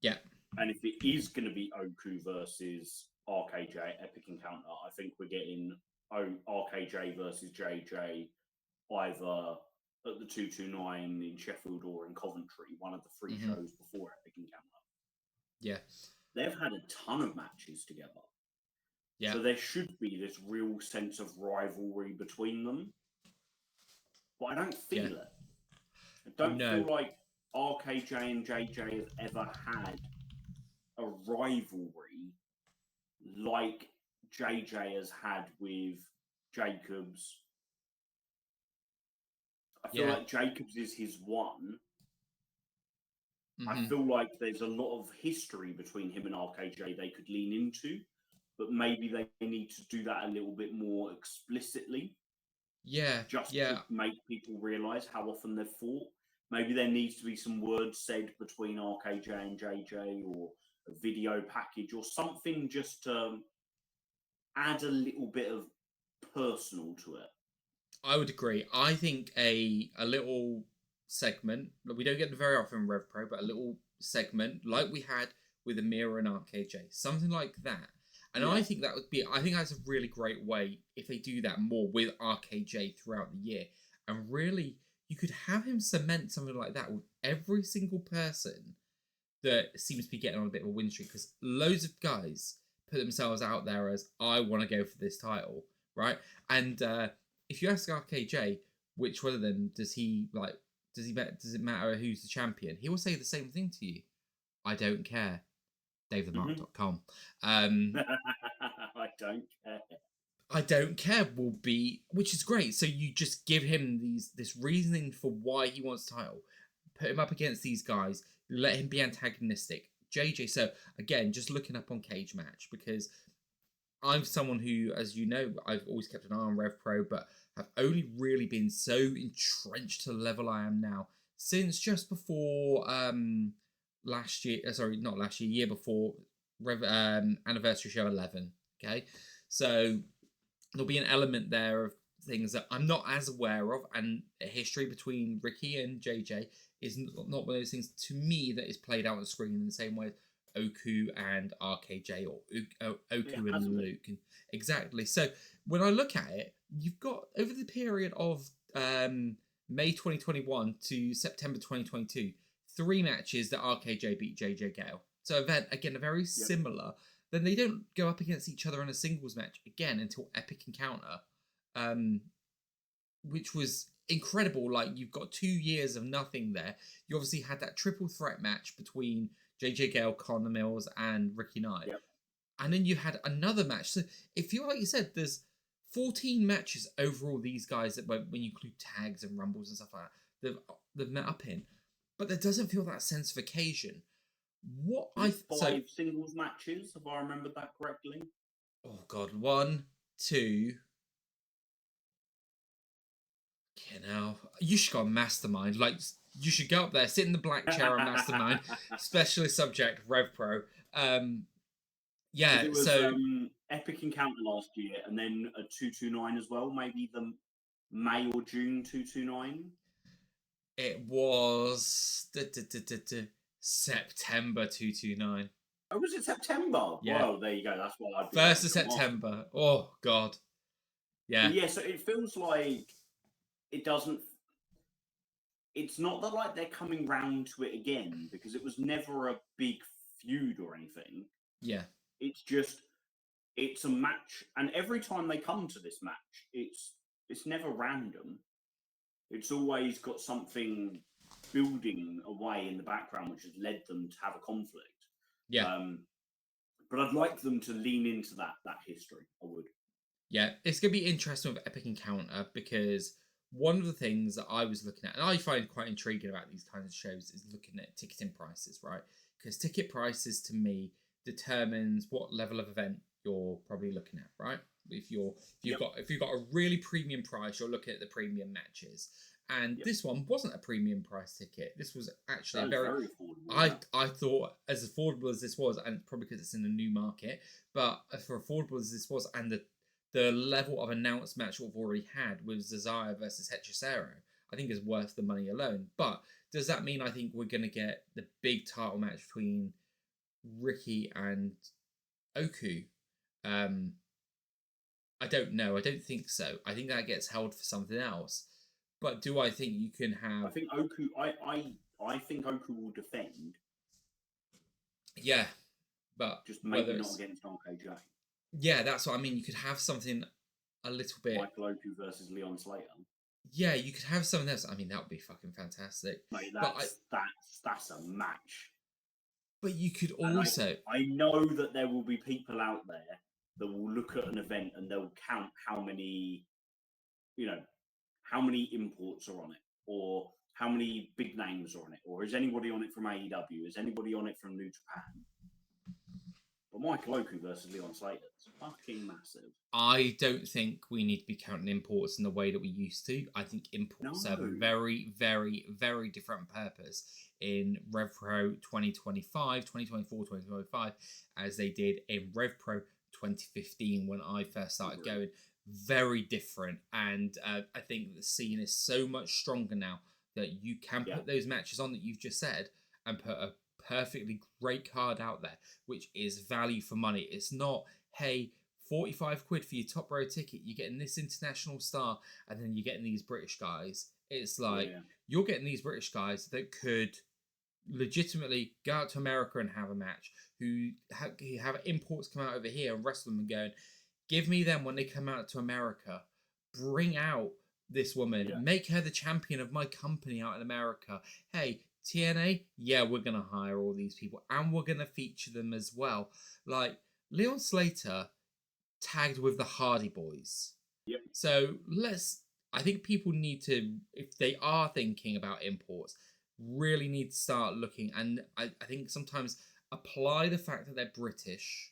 Yeah. And if it is going to be Oku versus RKJ Epic Encounter, I think we're getting RKJ versus JJ either at the 229 in Sheffield or in Coventry, one of the 3 shows before Epic Encounter. Yeah. They've had a ton of matches together. Yeah. So there should be this real sense of rivalry between them. But I don't feel it. I don't feel like RKJ and JJ have ever had a rivalry like JJ has had with Jacobs. I feel like Jacobs is his one. I feel like there's a lot of history between him and RKJ they could lean into, but maybe they need to do that a little bit more explicitly. Just to make people realise how often they've fought. Maybe there needs to be some words said between RKJ and JJ, or a video package or something, just to add a little bit of personal to it. I would agree. I think a little segment, we don't get them very often in Rev Pro, but a little segment like we had with Amira and RKJ, something like that. And I think that would be, I think that's a really great way if they do that more with RKJ throughout the year. And really, you could have him cement something like that with every single person that seems to be getting on a bit of a win streak. Because loads of guys put themselves out there as, I want to go for this title, right? And if you ask RKJ, which one of them does he like, does it matter who's the champion? He will say the same thing to you. I don't care. DaveTheMark.com. I don't care. I don't care will be, which is great. So you just give him this reasoning for why he wants the title, put him up against these guys, let him be antagonistic. JJ, so again, just looking up on Cage Match, because I'm someone who, as you know, I've always kept an eye on Rev Pro, but have only really been so entrenched to the level I am now since just before last year, not last year, year before anniversary show 11. Okay, so there'll be an element there of things that I'm not as aware of, and a history between Ricky and JJ is not one of those things to me that is played out on the screen in the same way as Oku and RKJ, or Oku and Luke. Exactly. So when I look at it, you've got over the period of May 2021 to September 2022, 3 matches that RKJ beat JJ Gale. So event again, very similar. Then they don't go up against each other in a singles match again until Epic Encounter, which was incredible. Like, you've got 2 years of nothing there. You obviously had that triple threat match between JJ Gale, Connor Mills, and Ricky Knight. And then you had another match. So it feels like you said there's 14 matches overall, these guys, that when you include tags and rumbles and stuff like that, they've met up in. But there doesn't feel that sense of occasion. Five singles matches, if I remember that correctly. Oh God, 1, 2. Okay, now you should got a mastermind. Like, you should go up there, sit in the black chair on Mastermind, specialist subject Rev Pro. Yeah, it was so Epic Encounter last year, and then a 229 as well. Maybe the May or June 229. it was September 229. Oh, was it September? Yeah. Well, there you go. That's why I'd be 1st of September. Oh God. Yeah. But yeah, so it feels like it doesn't. It's not that like they're coming round to it again, because it was never a big feud or anything. Yeah. It's just it's a match, and every time they come to this match, it's never random. It's always got something building away in the background, which has led them to have a conflict. Yeah. But I'd like them to lean into that history. I would. Yeah, it's going to be interesting with Epic Encounter, because one of the things that I was looking at, and I find quite intriguing about these kinds of shows, is looking at ticketing prices, right? Because ticket prices to me determines what level of event you're probably looking at, right? If you've got a really premium price, you're looking at the premium matches. And this one wasn't a premium price ticket. This was actually very affordable. I thought, as affordable as this was, and probably because it's in a new market, but for affordable as this was, and the level of announced match we've already had with Cesaro versus Hechicero, I think is worth the money alone. But does that mean I think we're going to get the big title match between Ricky and Oku? I don't know. I don't think so. I think that gets held for something else. But do I think you can have? I think Oku. I think Oku will defend. Yeah, but just maybe not against RKJ. Yeah, that's what I mean. You could have something a little bit. Michael Oku versus Leon Slater. Yeah, you could have something else. I mean, that would be fucking fantastic. Mate, that's a match. But you could also. I know that there will be people out there that will look at an event and they'll count how many imports are on it, or how many big names are on it, or is anybody on it from AEW? Is anybody on it from New Japan? But Michael Oku versus Leon Slater is fucking massive. I don't think we need to be counting imports in the way that we used to. I think imports have a very, very, very different purpose in RevPro 2025, 2024, 2025, as they did in RevPro 2015 when I first started going. Very different. And I think the scene is so much stronger now that you can put those matches on that you've just said and put a perfectly great card out there, which is value for money. It's not, hey, 45 quid for your top row ticket, you're getting this international star, and then you're getting these British guys. It's like, you're getting these British guys that could legitimately go out to America and have a match, who have imports come out over here and wrestle them and going, give me them when they come out to America. Bring out this woman. Make her the champion of my company out in America. Hey, TNA, we're going to hire all these people and we're going to feature them as well. Like, Leon Slater tagged with the Hardy Boys. So I think people need to, if they are thinking about imports, really need to start looking. And I think sometimes apply the fact that they're British.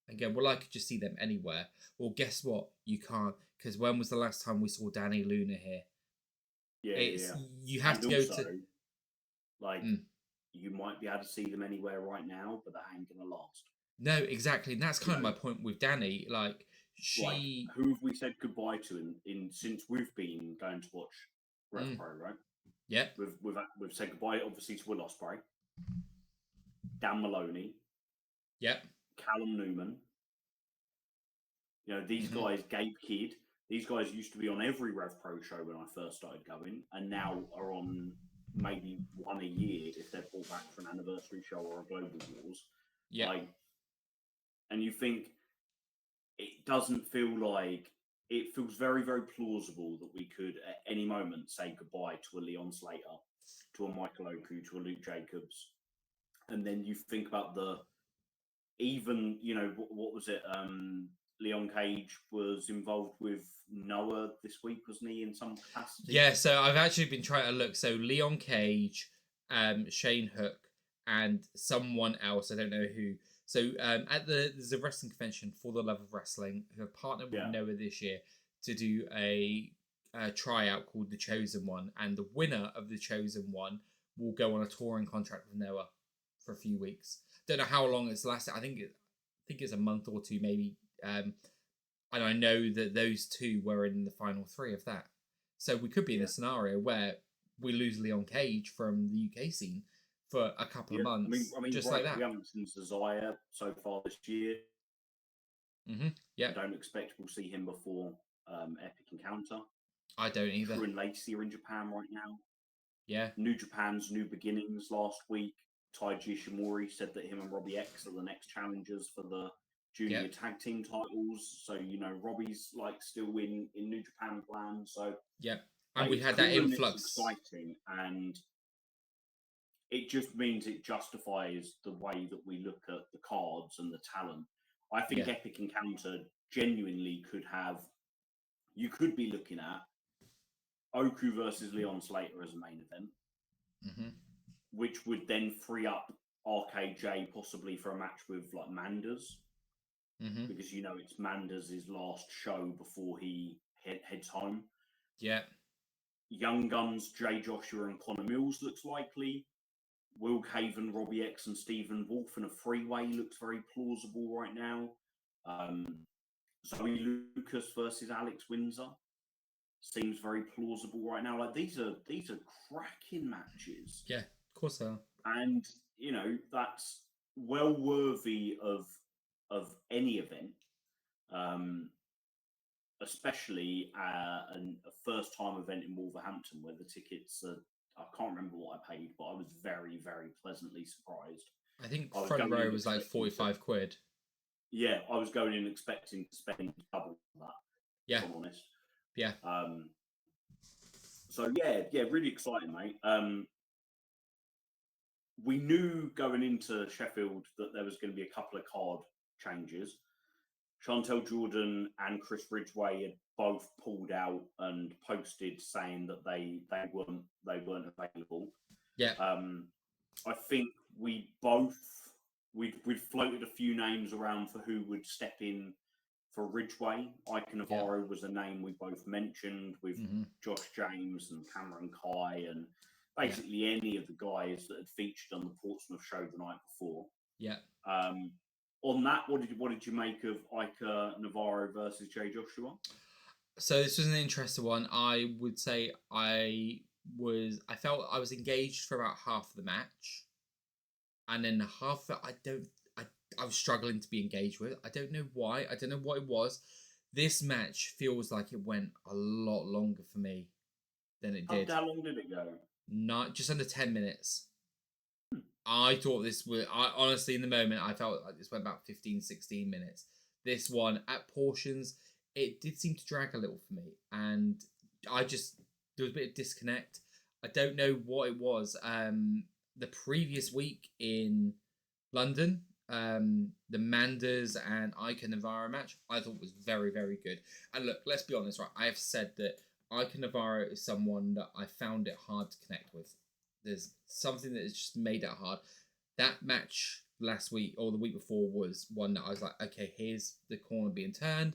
Again, well, I could just see them anywhere. Well, guess what? You can't, because when was the last time we saw Danny Luna here? You have to go to. Like, you might be able to see them anywhere right now, but that ain't gonna last. No, exactly, and that's kind of my point with Danny. Like, who have we said goodbye to in since we've been going to watch Rev Pro, right? Yeah, we've said goodbye, obviously, to Will Ospreay, Dan Maloney, Callum Newman. You know, these guys, Gabe Kidd. These guys used to be on every Rev Pro show when I first started going, and now are on maybe one a year if they're brought back for an anniversary show or a Global Wars. And you think it doesn't feel like, it feels very, very plausible that we could at any moment say goodbye to a Leon Slater, to a Michael Oku, to a Luke Jacobs. And then you think about even, what was it? Leon Cage was involved with Noah this week, wasn't he, in some capacity? Yeah, so I've actually been trying to look. So Leon Cage, Shane Hook, and someone else, I don't know who. So there's a wrestling convention for the Love of Wrestling who have partnered with Noah this year to do a tryout called The Chosen One, and the winner of The Chosen One will go on a touring contract with Noah for a few weeks. Don't know how long it's lasted. I think it's a month or two maybe. And I know that those two were in the final three of that. So we could be in a scenario where we lose Leon Cage from the UK scene for a couple of months, I mean, just right, like that. We haven't seen Zaya so far this year. Yeah. I don't expect we'll see him before Epic Encounter. I don't either. True and Lacey are in Japan right now. Yeah. New Japan's New Beginnings last week. Taiji Ishimori said that him and Robbie X are the next challengers for the junior tag team titles. So, Robbie's still in New Japan plan. So and we had that influx. It's exciting, and it just means it justifies the way that we look at the cards and the talent. I think Epic Encounter genuinely could have. You could be looking at Oku versus Leon Slater as a main event, which would then free up RKJ possibly for a match with Manders, because it's Manders' last show before he heads home. Yeah. Young Guns, Jay Joshua and Connor Mills looks likely. Will Haven, Robbie X and Stephen Wolf in a freeway looks very plausible right now. Zoe Lucas versus Alex Windsor seems very plausible right now. These are cracking matches. Yeah, of course they are. And that's well worthy of any event, especially a first time event in Wolverhampton where the tickets are. I can't remember what I paid, but I was very, very pleasantly surprised. I think front row was like 45 quid. Yeah, I was going in expecting to spend double that. Yeah, if I'm honest. Yeah. So yeah, really exciting, mate. We knew going into Sheffield that there was going to be a couple of card changes. Chantel Jordan and Chris Ridgway had both pulled out and posted saying that they weren't available. Yeah. I think we'd floated a few names around for who would step in for Ridgway. Ike Navarro was a name we both mentioned, with Josh James and Cameron Kai and basically any of the guys that had featured on the Portsmouth show the night before. Yeah. On that, what did you make of Ike Navarro versus Jay Joshua? So this was an interesting one. I would say I felt I was engaged for about half the match, and then half that I was struggling to be engaged with. I don't know why. I don't know what it was. This match feels like it went a lot longer for me than it did. How long did it go? Not just under 10 minutes. I thought this was, honestly, in the moment, I felt like this went about 15, 16 minutes. This one, at portions, it did seem to drag a little for me. And there was a bit of disconnect. I don't know what it was. The previous week in London, the Manders and Ike Navarro match, I thought was very, very good. And look, let's be honest, right? I have said that Ike Navarro is someone that I found it hard to connect with. There's something that has just made it hard. That match last week or the week before was one that I was like, okay, here's the corner being turned.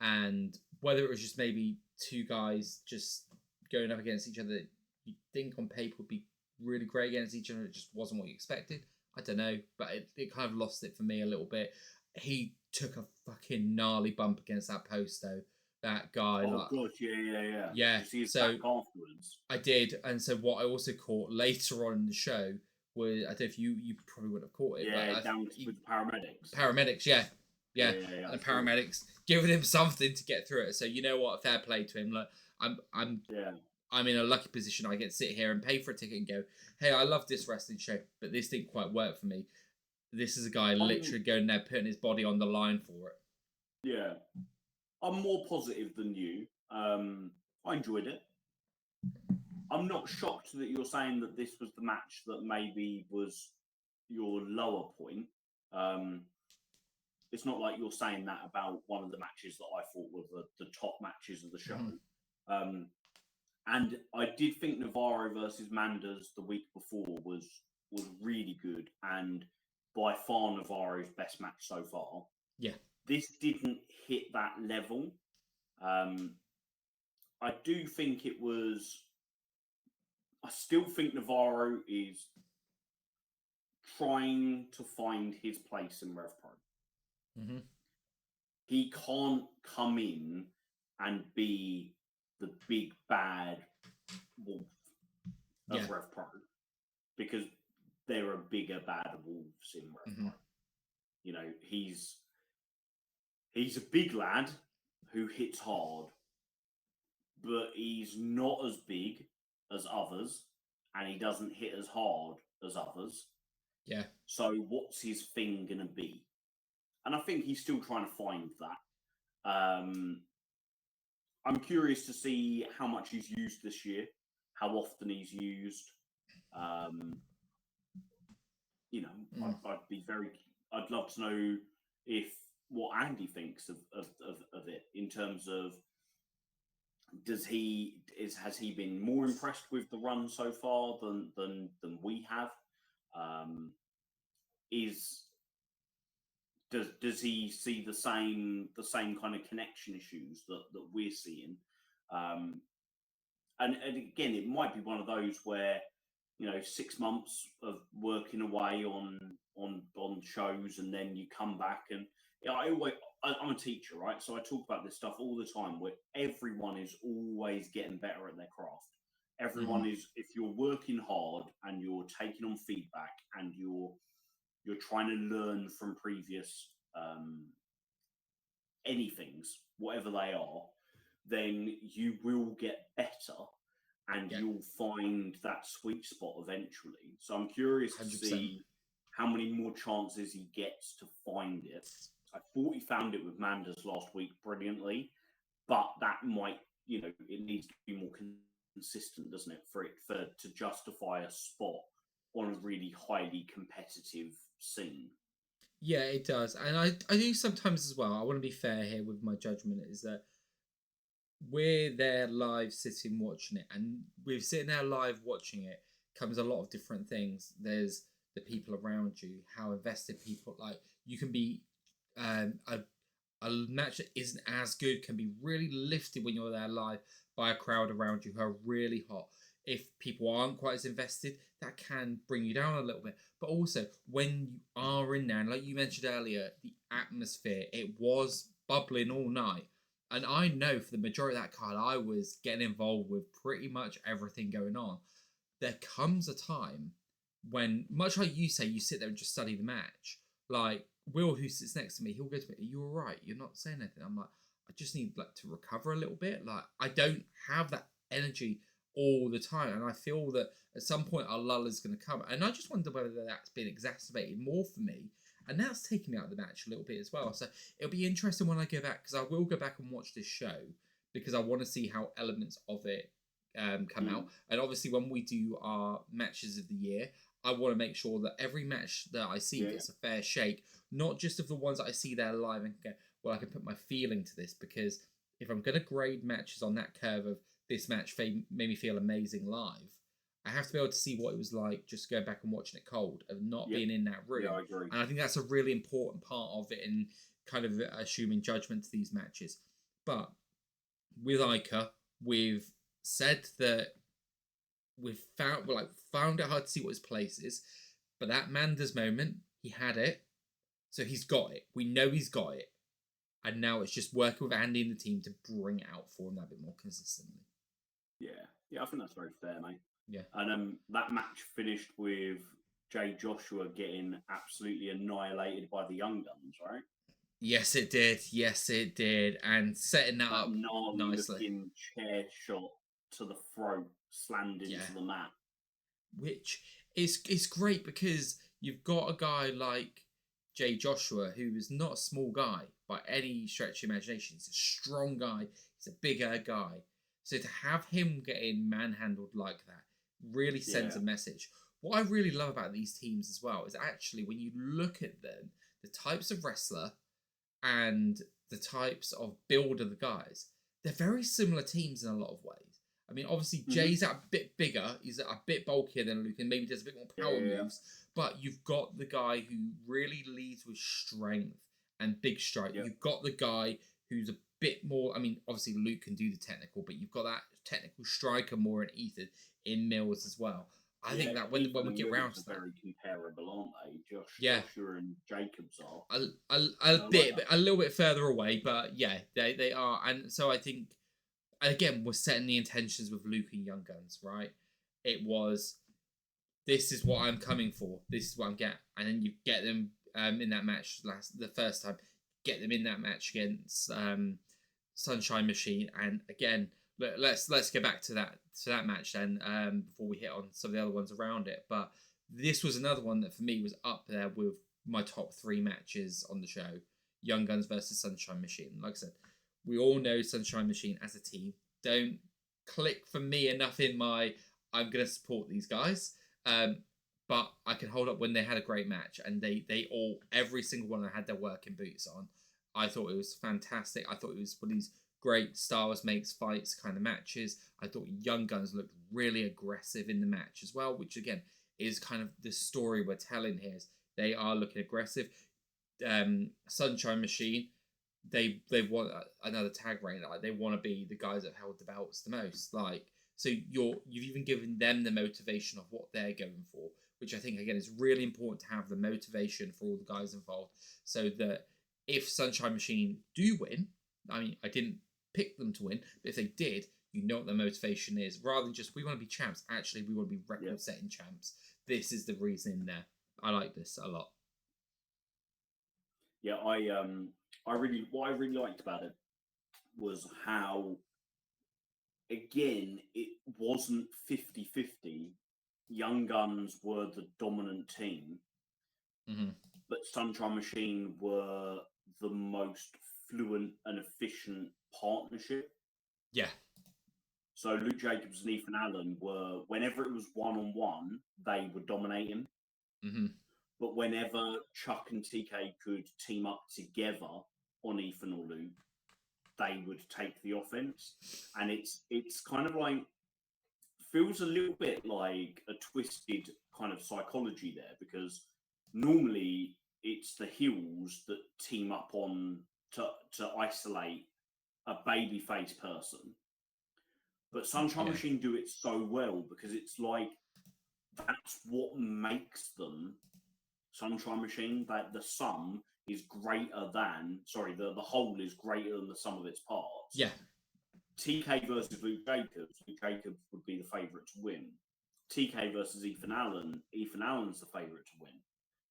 And whether it was just maybe two guys just going up against each other that you think on paper would be really great against each other, it just wasn't what you expected. I don't know, but it kind of lost it for me a little bit. He took a fucking gnarly bump against that post, though. That guy. Oh, God, yeah. Yeah, did you see his so back afterwards? I did, and so what I also caught later on in the show was, I don't know if you probably would have caught it. Yeah, but down with the paramedics. Paramedics, yeah. And the paramedics giving him something to get through it. So you know what? Fair play to him. Look, I'm in a lucky position. I get to sit here and pay for a ticket and go, hey, I love this wrestling show, but this didn't quite work for me. This is a guy literally going there, putting his body on the line for it. Yeah. I'm more positive than you. I enjoyed it. I'm not shocked that you're saying that this was the match that maybe was your lower point. It's not like you're saying that about one of the matches that I thought were the top matches of the show. And I did think Navarro versus Manders the week before was really good, and by far Navarro's best match so far. Yeah. This didn't hit that level. I do think it was I still think Navarro is trying to find his place in Rev Pro. Mm-hmm. He can't come in and be the big bad wolf of Rev Pro because there are bigger bad wolves in Rev Pro. You know, he's a big lad who hits hard, but he's not as big as others, and he doesn't hit as hard as others. Yeah. So what's his thing going to be? And I think he's still trying to find that. I'm curious to see how much he's used this year, how often he's used. You know, I'd love to know what Andy thinks of it in terms of has he been more impressed with the run so far than we have? Does he see the same kind of connection issues that we're seeing? And again, it might be one of those where, you know, 6 months of working away on shows, and then you come back and I'm a teacher, right? So I talk about this stuff all the time, where everyone is always getting better at their craft. Everyone is, if you're working hard and you're taking on feedback and you're trying to learn from previous anythings, whatever they are, then you will get better and you'll find that sweet spot eventually. So I'm curious 100%. To see how many more chances he gets to find it. I thought he found it with Manders last week brilliantly, but that might, you know, it needs to be more consistent, doesn't it, for to justify a spot on a really highly competitive scene. Yeah, it does. And I do sometimes as well, I want to be fair here with my judgment, is that we're there live sitting watching it, and with sitting there live watching it comes a lot of different things. There's the people around you, how invested people, like you can be a match that isn't as good can be really lifted when you're there live by a crowd around you who are really hot. If people aren't quite as invested, that can bring you down a little bit. But also, when you are in there, and like you mentioned earlier, the atmosphere, it was bubbling all night. And I know for the majority of that card, I was getting involved with pretty much everything going on. There comes a time when, much like you say, you sit there and just study the match. Like, Will, who sits next to me, he'll go to me, "Are you all right? You're not saying anything." I'm like, I just need to recover a little bit. Like, I don't have that energy all the time, and I feel that at some point a lull is going to come, and I just wonder whether that's been exacerbated more for me, and that's taking me out of the match a little bit as well. So it'll be interesting when I go back, because I will go back and watch this show because I want to see how elements of it come out. And obviously when we do our matches of the year, I want to make sure that every match that I see gets a fair shake, not just of the ones that I see there live and go, well, I can put my feeling to this, because if I'm going to grade matches on that curve of this match made me feel amazing live, I have to be able to see what it was like just going back and watching it cold, of not being in that room. Yeah, I agree. And I think that's a really important part of it in kind of assuming judgment to these matches. But with Ica, we've said that we've found it hard to see what his place is, but that Manders moment, he had it, so he's got it. We know he's got it, and now it's just working with Andy and the team to bring it out for him that bit more consistently. Yeah, I think that's very fair, mate. Yeah, and that match finished with Jay Joshua getting absolutely annihilated by the Young Guns, right? Yes, it did, and setting that up nicely. Looking chair shot to the throat, slammed into the mat. Which is great, because you've got a guy like Jay Joshua, who is not a small guy by any stretch of imagination. He's a strong guy. He's a bigger guy. So to have him getting manhandled like that really sends a message. What I really love about these teams as well is actually when you look at them, the types of wrestler and the types of build of the guys, they're very similar teams in a lot of ways. I mean, obviously, Jay's a bit bigger. He's a bit bulkier than Luke, and maybe does a bit more power moves. But you've got the guy who really leads with strength and big strike. You've got the guy who's a bit more. I mean, obviously Luke can do the technical, but you've got that technical striker more in Ethan in Mills as well. I think that when we get round to that, very comparable, aren't they? yeah, Joshua and Jacobs are a little bit further away, but yeah, they are, and so I think again we're setting the intentions with Luke and Young Guns, right? It was this is what I'm coming for, this is what I'm getting, and then you get them in that match the first time, get them in that match against Sunshine Machine, and again let's get back to that match then before we hit on some of the other ones around it. But this was another one that for me was up there with my top 3 matches on the show. Young Guns versus Sunshine Machine. Like I said, we all know Sunshine Machine as a team don't click for me enough in my I'm going to support these guys. But I can hold up when they had a great match, and they all, every single one, had their working boots on. I thought it was fantastic. I thought it was one of these great Star Wars makes fights kind of matches. I thought Young Guns looked really aggressive in the match as well, which again is kind of the story we're telling here. Is they are looking aggressive. Sunshine Machine, they want another tag reign. Like they want to be the guys that held the belts the most. Like so, you've even given them the motivation of what they're going for, which I think again is really important to have the motivation for all the guys involved, so that if Sunshine Machine do win, I mean I didn't pick them to win, but if they did, you know what the motivation is, rather than just we want to be champs. Actually, we want to be record-setting champs. This is the reason in there. I like this a lot. Yeah, what I really liked about it was how, again, it wasn't 50-50. Young Guns were the dominant team, but Sunshine Machine were the most fluent and efficient partnership. Yeah. So Luke Jacobs and Ethan Allen were, whenever it was one-on-one, they were dominating. But whenever Chuck and TK could team up together on Ethan or Luke, they would take the offense. And it's kind of like, feels a little bit like a twisted kind of psychology there, because normally it's the heels that team up on to isolate a babyface person. But Sunshine Machine do it so well because it's like that's what makes them Sunshine Machine. That the sum is greater than the whole is greater than the sum of its parts. Yeah. TK versus Luke Jacobs. Luke Jacobs would be the favourite to win. TK versus Ethan Allen. Ethan Allen's the favourite to win.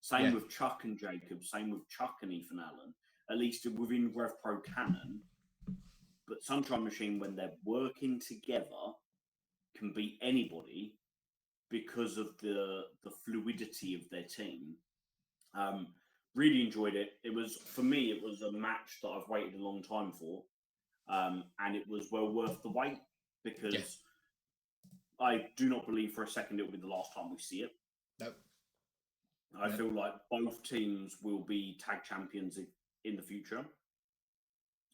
Same with Chuck and Jacobs. Same with Chuck and Ethan Allen. At least within Rev Pro canon. But Sunshine Machine, when they're working together, can beat anybody because of the fluidity of their team. Really enjoyed it. It was, for me, it was a match that I've waited a long time for. And it was well worth the wait, because I do not believe for a second it will be the last time we see it. Nope. I feel like both teams will be tag champions in the future.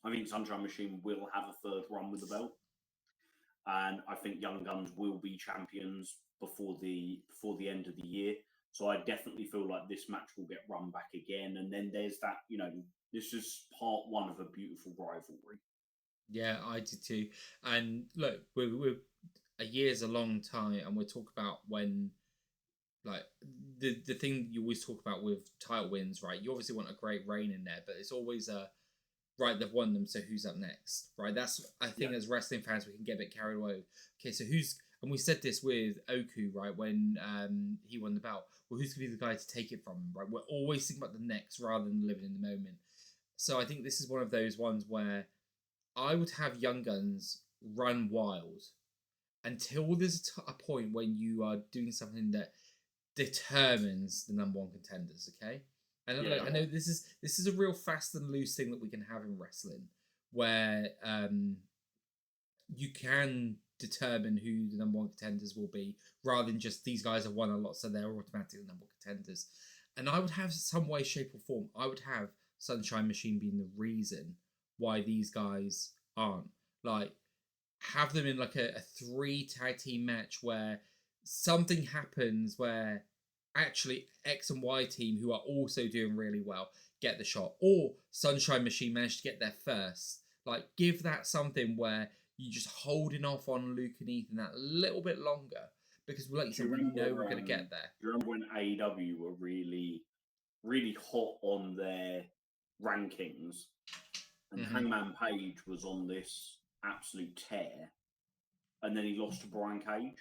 I think Sunshine Machine will have a third run with the belt, and I think Young Guns will be champions before the end of the year. So I definitely feel like this match will get run back again, and then there's that, this is part one of a beautiful rivalry. Yeah, I did too. And look, we're a year's a long time, and we'll talk about when, like, the thing you always talk about with title wins, right? You obviously want a great reign in there, but it's always right, they've won them, so who's up next, right? That's, I think, as wrestling fans, we can get a bit carried away. Okay, so and we said this with Oku, right, when he won the belt. Well, who's going to be the guy to take it from him, right? We're always thinking about the next rather than living in the moment. So I think this is one of those ones where I would have Young Guns run wild until there's a point when you are doing something that determines the number one contenders, okay? And I know this is a real fast and loose thing that we can have in wrestling, where you can determine who the number one contenders will be, rather than just these guys have won a lot, so they're automatically the number one contenders. And I would have some way, shape, or form. I would have Sunshine Machine being the reason why these guys aren't. Like, have them in like a 3 tag team match where something happens where actually X and Y team, who are also doing really well, get the shot, or Sunshine Machine managed to get there first. Like, give that something where you're just holding off on Luke and Ethan that little bit longer, because, like you said, we know we're going to get there. Do you remember when AEW were really, really hot on their rankings, and Hangman Page was on this absolute tear, and then he lost to Brian Cage?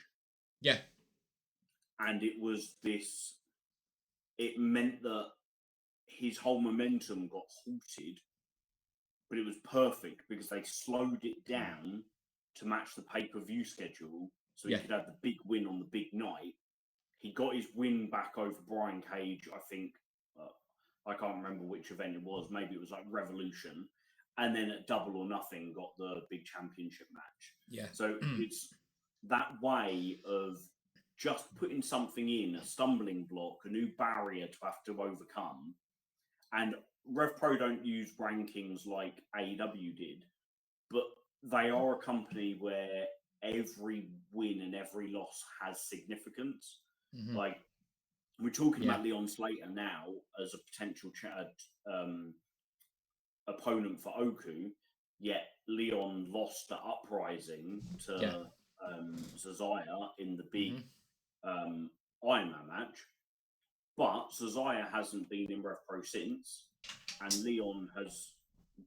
Yeah. And it was this, it meant that his whole momentum got halted, but it was perfect because they slowed it down to match the pay-per-view schedule, so he could have the big win on the big night. He got his win back over Brian Cage, I think. I can't remember which event it was. Maybe it was like Revolution. And then at Double or Nothing got the big championship match. Yeah. So it's that way of just putting something in, a stumbling block, a new barrier to have to overcome. And Rev Pro don't use rankings like AEW did, but they are a company where every win and every loss has significance. Like, we're talking about Leon Slater now as a potential opponent for Oku, yet Leon lost at Uprising to Cesaro in the big Iron Man match. But Cesaro hasn't been in Rev Pro since, and Leon has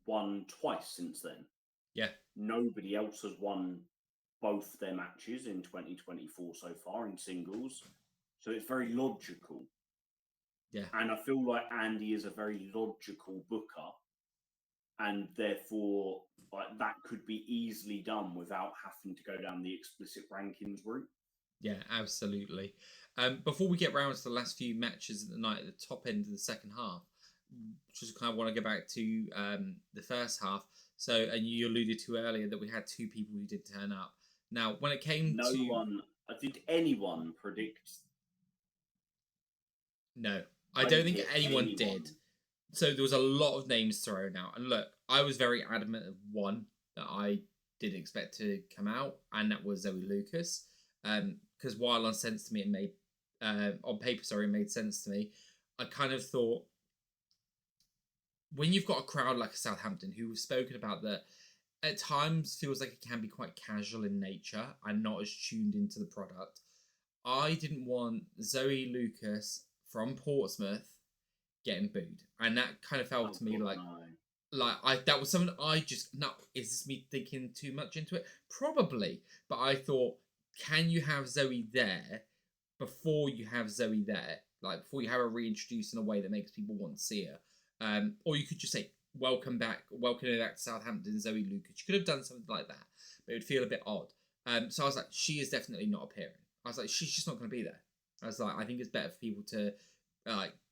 won twice since then. Yeah. Nobody else has won both their matches in 2024 so far in singles. So it's very logical. Yeah. And I feel like Andy is a very logical booker. And therefore, like, that could be easily done without having to go down the explicit rankings route. Yeah, absolutely. Before we get round to the last few matches of the night at the top end of the second half, just kind of want to go back to the first half. So, and you alluded to earlier that we had two people who did turn up. Now, when it came did anyone predict? No, I don't think anyone did. So there was a lot of names thrown out. And look, I was very adamant of one that I didn't expect to come out, and that was Zoe Lucas. Because while on sense to me, it made on paper, it made sense to me. I kind of thought, when you've got a crowd like a Southampton, who we've spoken about, that at times feels like it can be quite casual in nature and not as tuned into the product, I didn't want Zoe Lucas from Portsmouth getting booed, and that kind of felt to me like that was something I just, no, is this me thinking too much into it? Probably, but I thought, can you have Zoe there before you have Zoe there, like before you have her reintroduced in a way that makes people want to see her, or you could just say welcome back to Southampton, Zoe Lucas. You could have done something like that, but it would feel a bit odd. So I was like, she is definitely not appearing. I was like, she's just not going to be there. I was like, I think it's better for people to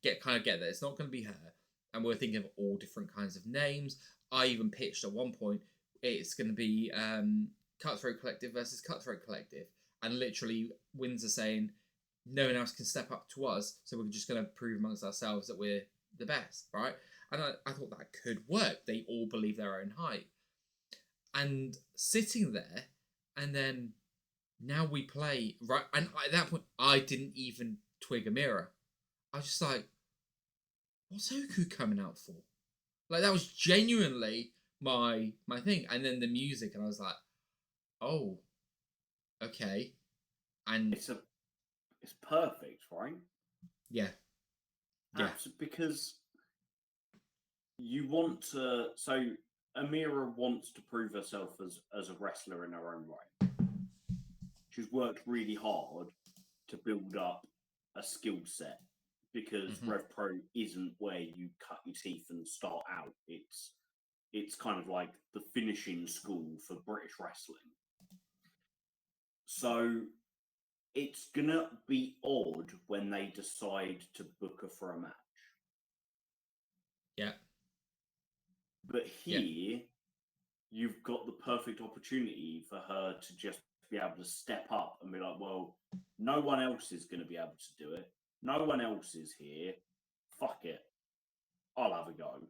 get there. It's not going to be her. And we're thinking of all different kinds of names. I even pitched at one point, it's going to be Cutthroat Collective versus Cutthroat Collective. And literally, Windsor saying, no one else can step up to us, so we're just going to prove amongst ourselves that we're the best, right? And I thought that could work. They all believe their own hype. And sitting there, and then now we play, right? And at that point, I didn't even twig Amira. I was just like, what's Oku coming out for? Like, that was genuinely my thing. And then the music, and I was like, oh, okay. And it's perfect, right? Yeah. Because you want to. So Amira wants to prove herself as a wrestler in her own right. She's worked really hard to build up a skill set, because Rev Pro isn't where you cut your teeth and start out. It's kind of like the finishing school for British wrestling. So it's gonna be odd when they decide to book her for a match. Yeah. But here, you've got the perfect opportunity for her to just be able to step up and be like, well, no one else is going to be able to do it. No one else is here. Fuck it. I'll have a go.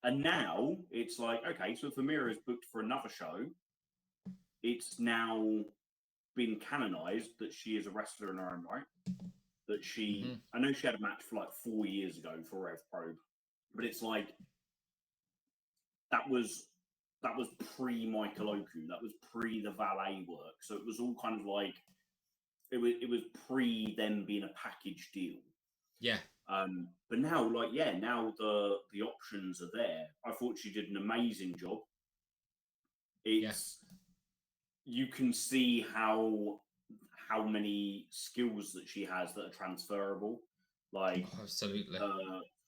And now it's like, okay, so if Amira is booked for another show, it's now been canonized that she is a wrestler in her own right. That she, I know she had a match for like 4 years ago for Rev Pro but it's like that was pre-Michael Oku, that was pre the valet work, so it was all kind of like it was pre them being a package deal. Yeah. But now, like, yeah, now the options are there. I thought she did an amazing job. It's you can see how many skills that she has that are transferable, like absolutely.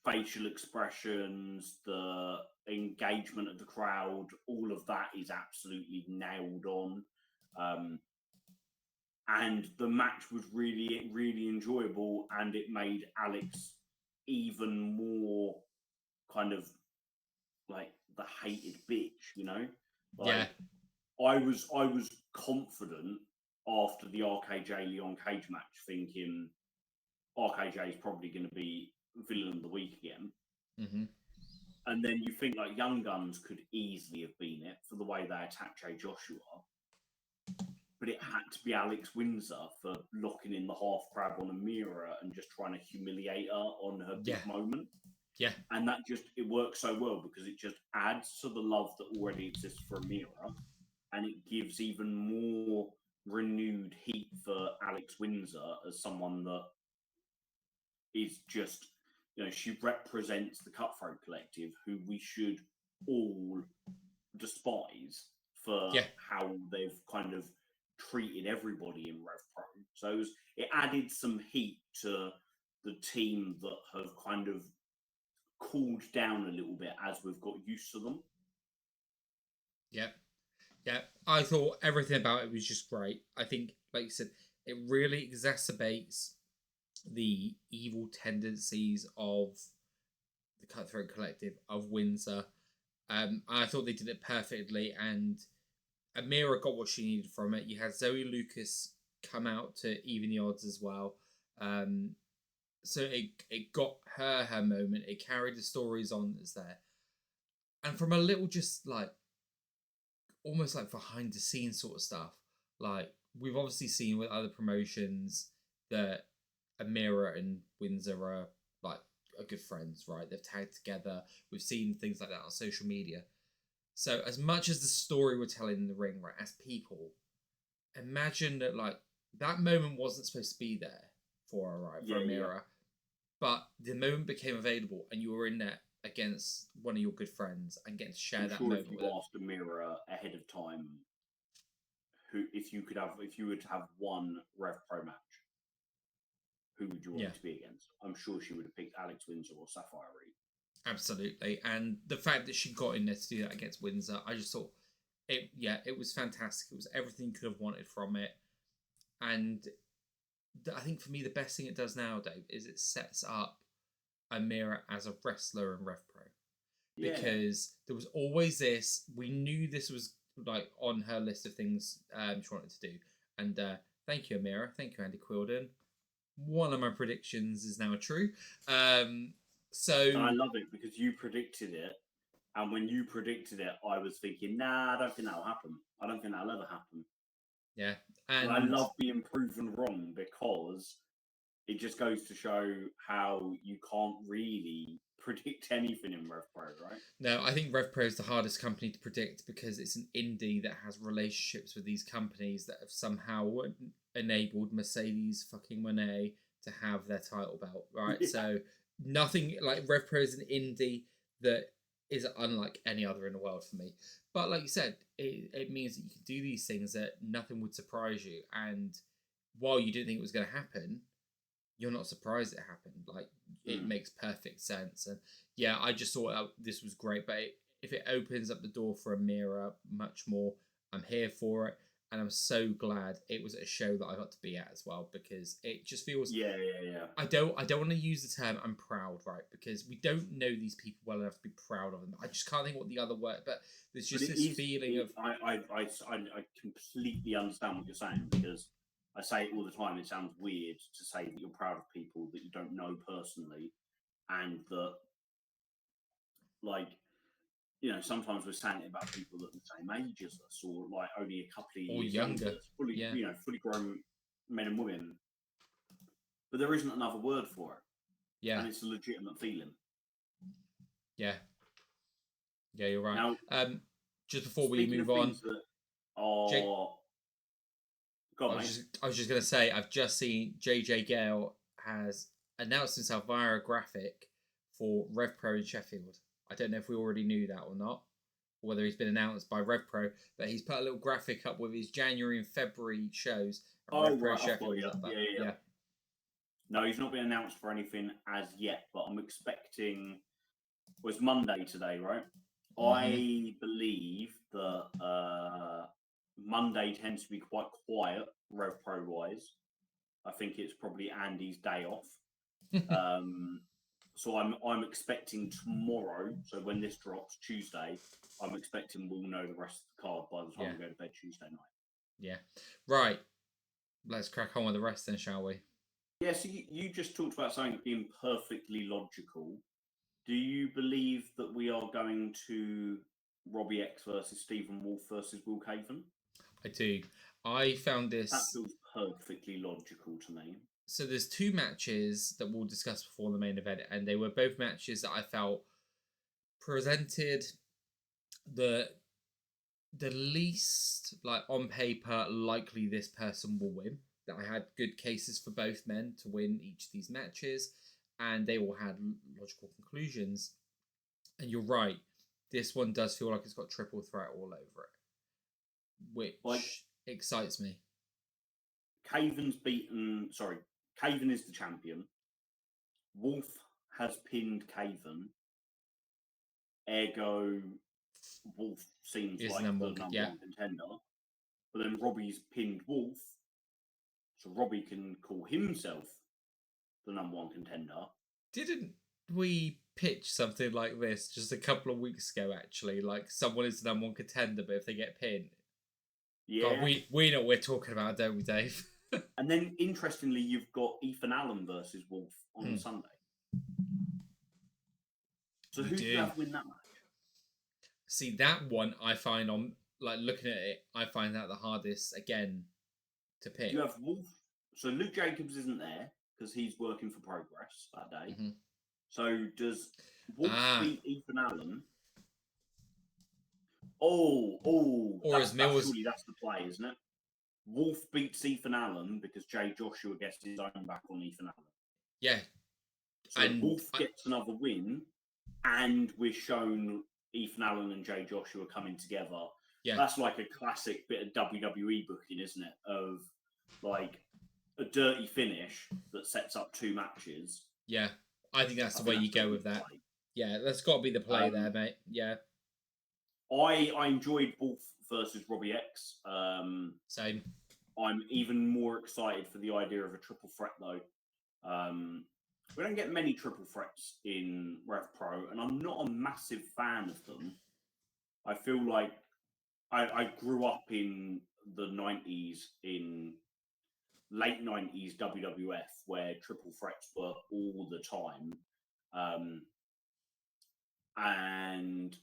Facial expressions, the engagement of the crowd, all of that is absolutely nailed on. And the match was really, really enjoyable, and it made Alex even more kind of like the hated bitch, you know? Like, I was confident after the RKJ Leon Cage match, thinking RKJ is probably going to be villain of the week again. Mm-hmm. And then you think like Young Guns could easily have been it for the way they attacked Jay Joshua. But it had to be Alex Windsor for locking in the half crab on Amira and just trying to humiliate her on her big moment. Yeah. And that just, it works so well because it just adds to the love that already exists for Amira, and it gives even more renewed heat for Alex Windsor as someone that is just, you know, she represents the Cutthroat Collective, who we should all despise for how they've kind of treated everybody in Rev Pro. So it added some heat to the team that have kind of cooled down a little bit as we've got used to them. Yeah. I thought everything about it was just great. I think, like you said, it really exacerbates the evil tendencies of the Cutthroat Collective, of Windsor. I thought they did it perfectly, and Amira got what she needed from it. You had Zoe Lucas come out to even the odds as well. So it got her moment. It carried the stories on that's there. And from a little just like almost like behind the scenes sort of stuff, like we've obviously seen with other promotions that Amira and Windsor are like are good friends, right? They've tagged together. We've seen things like that on social media. So as much as the story we're telling in the ring, right, as people, imagine that like that moment wasn't supposed to be there for her, right? For Amira. But the moment became available and you were in there against one of your good friends and getting to share that moment with her. If you asked Amira ahead of time if you were to have one Rev Pro match, who would you want it to be against? I'm sure she would have picked Alex Windsor or Sapphire Reed. Absolutely. And the fact that she got in there to do that against Windsor, I just thought it was fantastic. It was everything you could have wanted from it. And I think for me, the best thing it does now, Dave, is it sets up Amira as a wrestler in Rev Pro. Because there was always this, we knew this was like on her list of things she wanted to do. And thank you, Amira. Thank you, Andy Quilden. One of my predictions is now true. So and I love it because you predicted it, and when you predicted it, I was thinking, nah, I don't think that'll happen. I don't think that'll ever happen. Yeah, and I love being proven wrong because it just goes to show how you can't really predict anything in Rev Pro, right? No, I think Rev Pro is the hardest company to predict because it's an indie that has relationships with these companies that have somehow enabled Mercedes fucking Monet to have their title belt, right? Yeah. So nothing like Rev Pro is an indie that is unlike any other in the world for me. But like you said, it means that you can do these things that nothing would surprise you. And while you didn't think it was going to happen, you're not surprised it happened. Like, it makes perfect sense. And yeah, I just thought this was great. But if it opens up the door for Amira much more, I'm here for it. And I'm so glad it was a show that I got to be at as well, because it just feels... Yeah. I don't want to use the term I'm proud, right? Because we don't know these people well enough to be proud of them. I just can't think what the other word... But there's just feeling of... I completely understand what you're saying, because I say it all the time. It sounds weird to say that you're proud of people that you don't know personally, and that, like, you know, sometimes we're saying it about people that are the same age as us, or like only a couple of years younger, fully, you know, fully grown men and women. But there isn't another word for it. Yeah. And it's a legitimate feeling. Yeah. Yeah, you're right. Now, Just before we speaking move of on, things that are... Jake, Go on, I mate. was just gonna say I've just seen JJ Gale has announced himself via a graphic for RevPro in Sheffield. I don't know if we already knew that or not, or whether he's been announced by RevPro, but he's put a little graphic up with his January and February shows, and Oh, RevPro right, I've got Sheffield is you. up there. Yeah. No, he's not been announced for anything as yet, but I'm expecting... Well, it's Monday today, right? I believe that Monday tends to be quite quiet, RevPro wise. I think it's probably Andy's day off. So I'm expecting tomorrow. So when this drops Tuesday, I'm expecting we'll know the rest of the card by the time we go to bed Tuesday night. Yeah. Right. Let's crack on with the rest then, shall we? Yeah. So you just talked about something being perfectly logical. Do you believe that we are going to Robbie X versus Stephen Wolf versus Will Caven? I do. I found this... That feels perfectly logical to me. So there's two matches that we'll discuss before the main event, and they were both matches that I felt presented the least, like, on paper, likely this person will win. That I had good cases for both men to win each of these matches, and they all had logical conclusions. And you're right, this one does feel like it's got triple threat all over it, which excites me. Caven is the champion. Wolf has pinned Caven. Ergo, Wolf seems like the number one contender. But then Robbie's pinned Wolf, so Robbie can call himself the number one contender. Didn't we pitch something like this just a couple of weeks ago, actually? Like, someone is the number one contender, but if they get pinned... Yeah. God, we know what we're talking about, don't we, Dave? And then, interestingly, you've got Ethan Allen versus Wolf on Sunday. So who do you have win that match? See, that one I find on, like, looking at it, I find that the hardest, again, to pick. You have Wolf. So Luke Jacobs isn't there because he's working for Progress that day. So does Wolf beat Ethan Allen? Or surely that's the play, isn't it? Wolf beats Ethan Allen because Jay Joshua gets his own back on Ethan Allen. Yeah. So Wolf gets another win, and we're shown Ethan Allen and Jay Joshua coming together. Yeah. That's like a classic bit of WWE booking, isn't it? Of like a dirty finish that sets up two matches. Yeah. I think that's the way you go with that. Play. Yeah, that's got to be the play there, mate. Yeah. I enjoyed Wolf versus Robbie X. Same. I'm even more excited for the idea of a triple threat, though. We don't get many triple threats in Rev Pro, and I'm not a massive fan of them. I feel like I grew up in the 90s, in late 90s WWF, where triple threats were all the time. And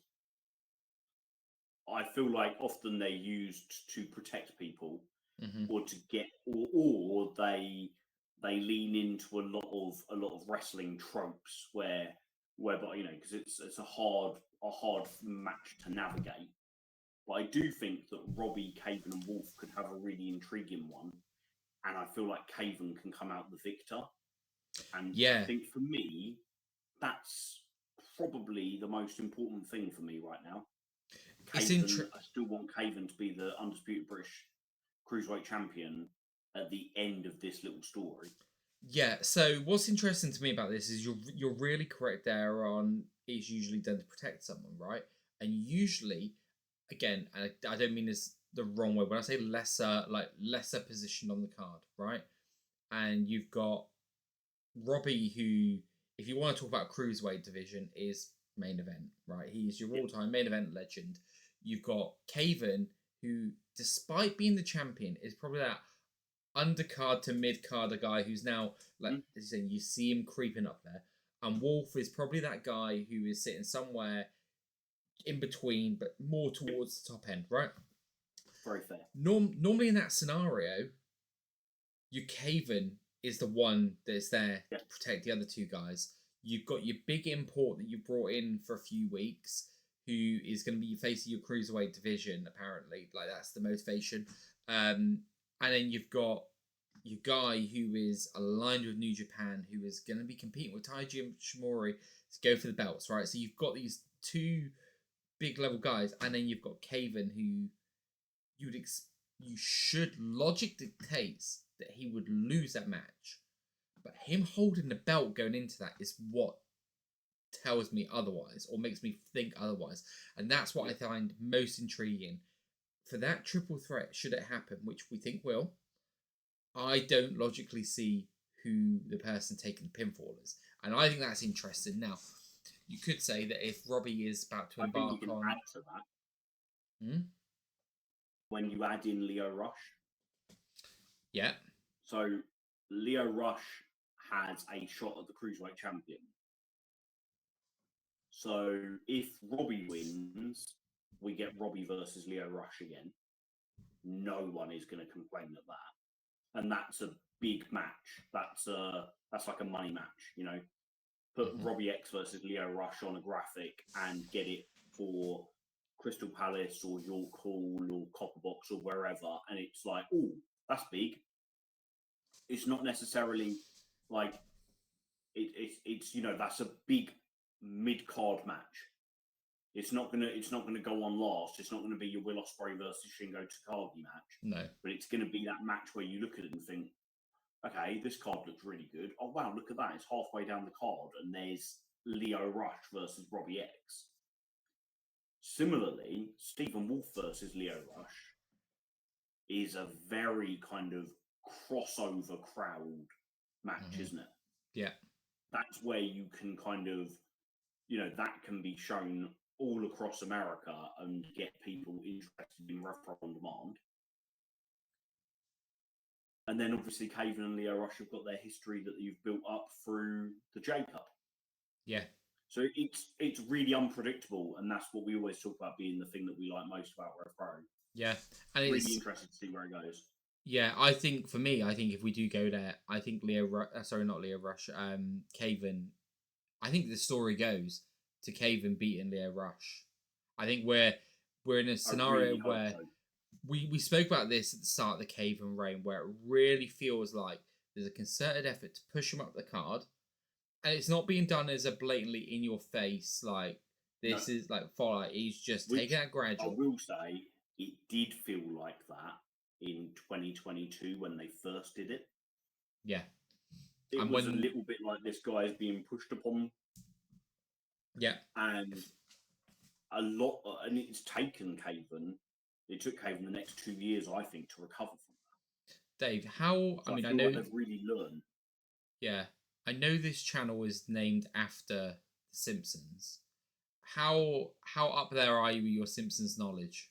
I feel like often they're used to protect people, or to get, or they lean into a lot of wrestling tropes whereby because it's a hard match to navigate. But I do think that Robbie, Caven, and Wolf could have a really intriguing one, and I feel like Caven can come out the victor. And I think for me, that's probably the most important thing for me right now. Caven, I still want Caven to be the undisputed British cruiserweight champion at the end of this little story. Yeah. So what's interesting to me about this is you're really correct there on it's usually done to protect someone, right? And usually, again, I don't mean this the wrong way when I say lesser position on the card, right? And you've got Robbie, who, if you want to talk about cruiserweight division, is main event, right? He's your all-time main event legend. You've got Caven, who, despite being the champion, is probably that undercard to mid-carder guy who's now, like as you're saying, you see him creeping up there. And Wolf is probably that guy who is sitting somewhere in between, but more towards the top end, right? Very fair. Normally in that scenario, your Caven is the one that's there to protect the other two guys. You've got your big import that you brought in for a few weeks, who is going to be facing your cruiserweight division, apparently. Like, that's the motivation. And then you've got your guy who is aligned with New Japan, who is going to be competing with Taiji Shimori to go for the belts, right? So you've got these two big level guys, and then you've got Caven, who you should logic dictates that he would lose that match, but him holding the belt going into that is what tells me otherwise, or makes me think otherwise, and that's what I find most intriguing for that triple threat. Should it happen, which we think will, I don't logically see who the person taking the pinfall is, and I think that's interesting. Now, you could say that if Robbie is about to embark I think you can on, add to that when you add in Lio Rush. Yeah. So Lio Rush has a shot at the Cruiserweight champion. So if Robbie wins, we get Robbie versus Lio Rush again. No one is going to complain at that. And that's a big match. That's like a money match, you know. Put Robbie X versus Lio Rush on a graphic and get it for Crystal Palace or York Hall or Copperbox or wherever, and it's like, oh, that's big. It's not necessarily like it's you know, that's a big mid-card match. It's not gonna go on last. It's not gonna be your Will Ospreay versus Shingo Takagi match. No. But it's gonna be that match where you look at it and think, okay, this card looks really good. Oh wow, look at that! It's halfway down the card, and there's Lio Rush versus Robbie X. Similarly, Stephen Wolf versus Lio Rush is a very kind of crossover crowd match, isn't it? Yeah. That's where you can kind of, you know, that can be shown all across America and get people interested in Rev on Demand. And then obviously Caven and Lio Rush have got their history that you've built up through the J Cup. Yeah. So it's really unpredictable, and that's what we always talk about being the thing that we like most about Rev Pro. Yeah, and really it's interested to see where it goes. Yeah, I think for me, I think if we do go there, I think not Lio Rush, Caven. I think the story goes to Caven beating Lio Rush. I think we're in a scenario where we spoke about this at the start of the Caven reign, where it really feels like there's a concerted effort to push him up the card, and it's not being done as a blatantly in your face like this is like follow. He's just taking that gradual. I will say it did feel like that in 2022 when they first did it. Yeah. It was a little bit like this guy is being pushed upon. Yeah. And it's taken Caven. It took Caven the next 2 years, I think, to recover from that. Dave, how? So I know like they've really learned. Yeah, I know this channel is named after The Simpsons. How up there are you with your Simpsons knowledge?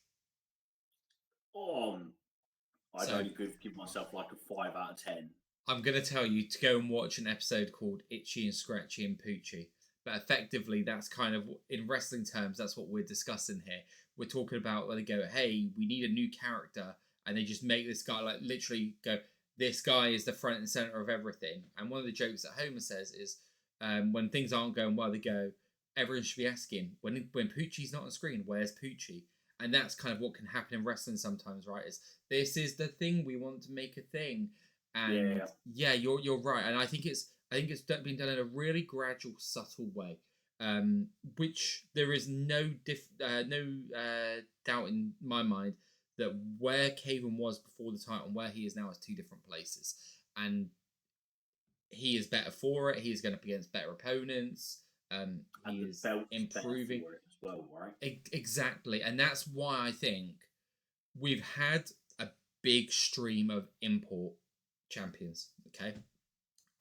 I'd only give myself like a 5 out of 10. I'm going to tell you to go and watch an episode called Itchy and Scratchy and Poochie. But effectively, that's kind of, in wrestling terms, that's what we're discussing here. We're talking about where they go, hey, we need a new character. And they just make this guy, like, literally go, this guy is the front and center of everything. And one of the jokes that Homer says is, when things aren't going well, they go, everyone should be asking, when Poochie's not on screen, where's Poochie? And that's kind of what can happen in wrestling sometimes, right? Is this is the thing, we want to make a thing. And yeah, you're right. And I think it's been done in a really gradual, subtle way, which there is no doubt in my mind that where Caven was before the title and where he is now is two different places. And he is better for it. He's going up against better opponents. He is improving as well, right? Exactly. And that's why I think we've had a big stream of import champions. Okay.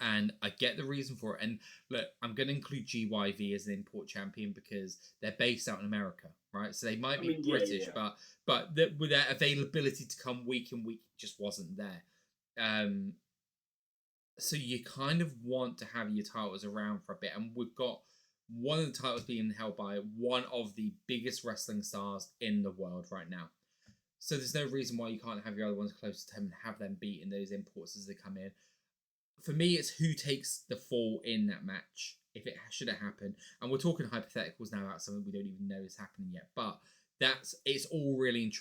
And I get the reason for it. And look, I'm going to include GYV as an import champion because they're based out in America, right? So they might be British, but with their availability to come week in week just wasn't there. So you kind of want to have your titles around for a bit. And we've got one of the titles being held by one of the biggest wrestling stars in the world right now. So there's no reason why you can't have your other ones close to him and have them beating those imports as they come in. For me, it's who takes the fall in that match. if it should it happen. And we're talking hypotheticals now about something we don't even know is happening yet. But it's all really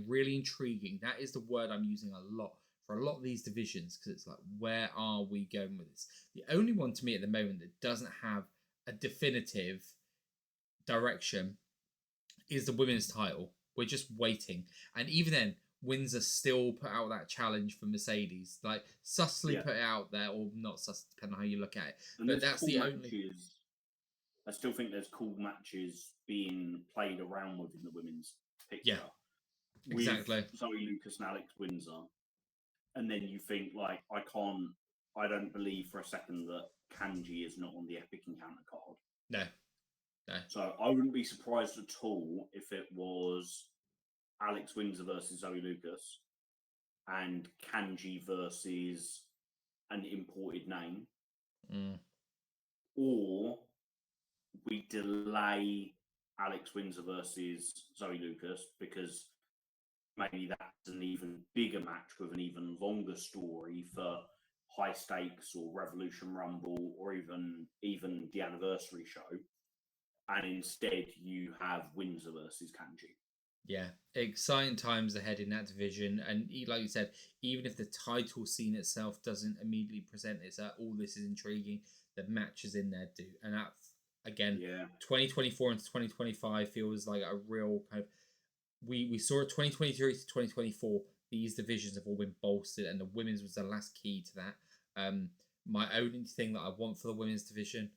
really intriguing. That is the word I'm using a lot for a lot of these divisions, because it's like, where are we going with this? The only one to me at the moment that doesn't have a definitive direction is the women's title. We're just waiting, and even then, Windsor still put out that challenge for Mercedes, like subtly put it out there, or not subtly, depending on how you look at it. And but that's cool the matches, only. I still think there's cool matches being played around within the women's picture. Yeah, exactly. With Zoe Lucas and Alex Windsor, and then you think, like, I don't believe for a second that Kanji is not on the Epic Encounter card. No. So I wouldn't be surprised at all if it was Alex Windsor versus Zoe Lucas and Kanji versus an imported name. Or we delay Alex Windsor versus Zoe Lucas because maybe that's an even bigger match with an even longer story for high stakes or Revolution Rumble or even the anniversary show. And instead you have Windsor versus Kanji. Yeah, exciting times ahead in that division. And like you said, even if the title scene itself doesn't immediately present it's all this is intriguing, the matches in there do. And that's, again, 2024 into 2025 feels like a real kind of... We saw it 2023 to 2024. These divisions have all been bolstered, and the women's was the last key to that. My only thing that I want for the women's division,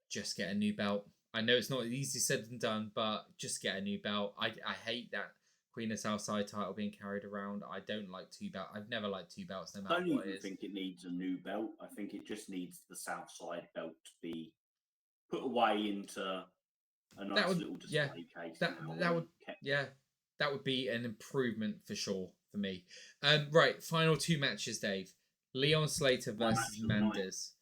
just get a new belt. I know it's not easy said than done, but just get a new belt. I hate that Queen of Southside title being carried around. I don't like two belts. I've never liked two belts, no matter what it is. I don't even think it needs a new belt. I think it just needs the Southside belt to be put away into a nice little display case. That would be an improvement for sure for me. Right, final two matches, Dave. Leon Slater versus Manders.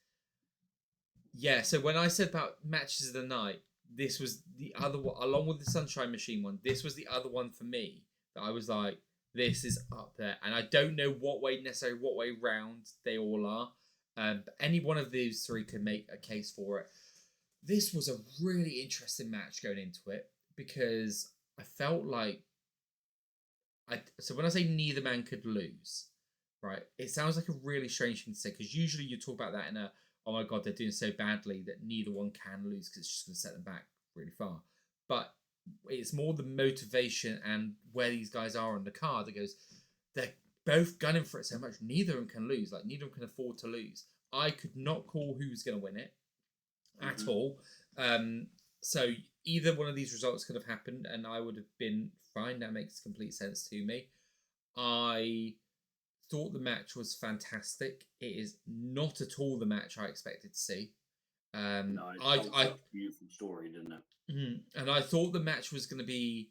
Yeah, so when I said about matches of the night, this was the other one, along with the Sunshine Machine one. This was the other one for me that I was like, this is up there. And I don't know what way round they all are. But any one of these three could make a case for it. This was a really interesting match going into it, because I felt like so when I say neither man could lose, right, it sounds like a really strange thing to say, because usually you talk about that in a, oh my god, they're doing so badly that neither one can lose because it's just going to set them back really far. But it's more the motivation and where these guys are on the card that goes, they're both gunning for it so much, neither of them can lose. Like, neither of them can afford to lose. I could not call who's going to win it at all. So either one of these results could have happened and I would have been fine. That makes complete sense to me. I thought the match was fantastic. It is not at all the match I expected to see. No, it's a beautiful story, didn't it? And I thought the match was going to be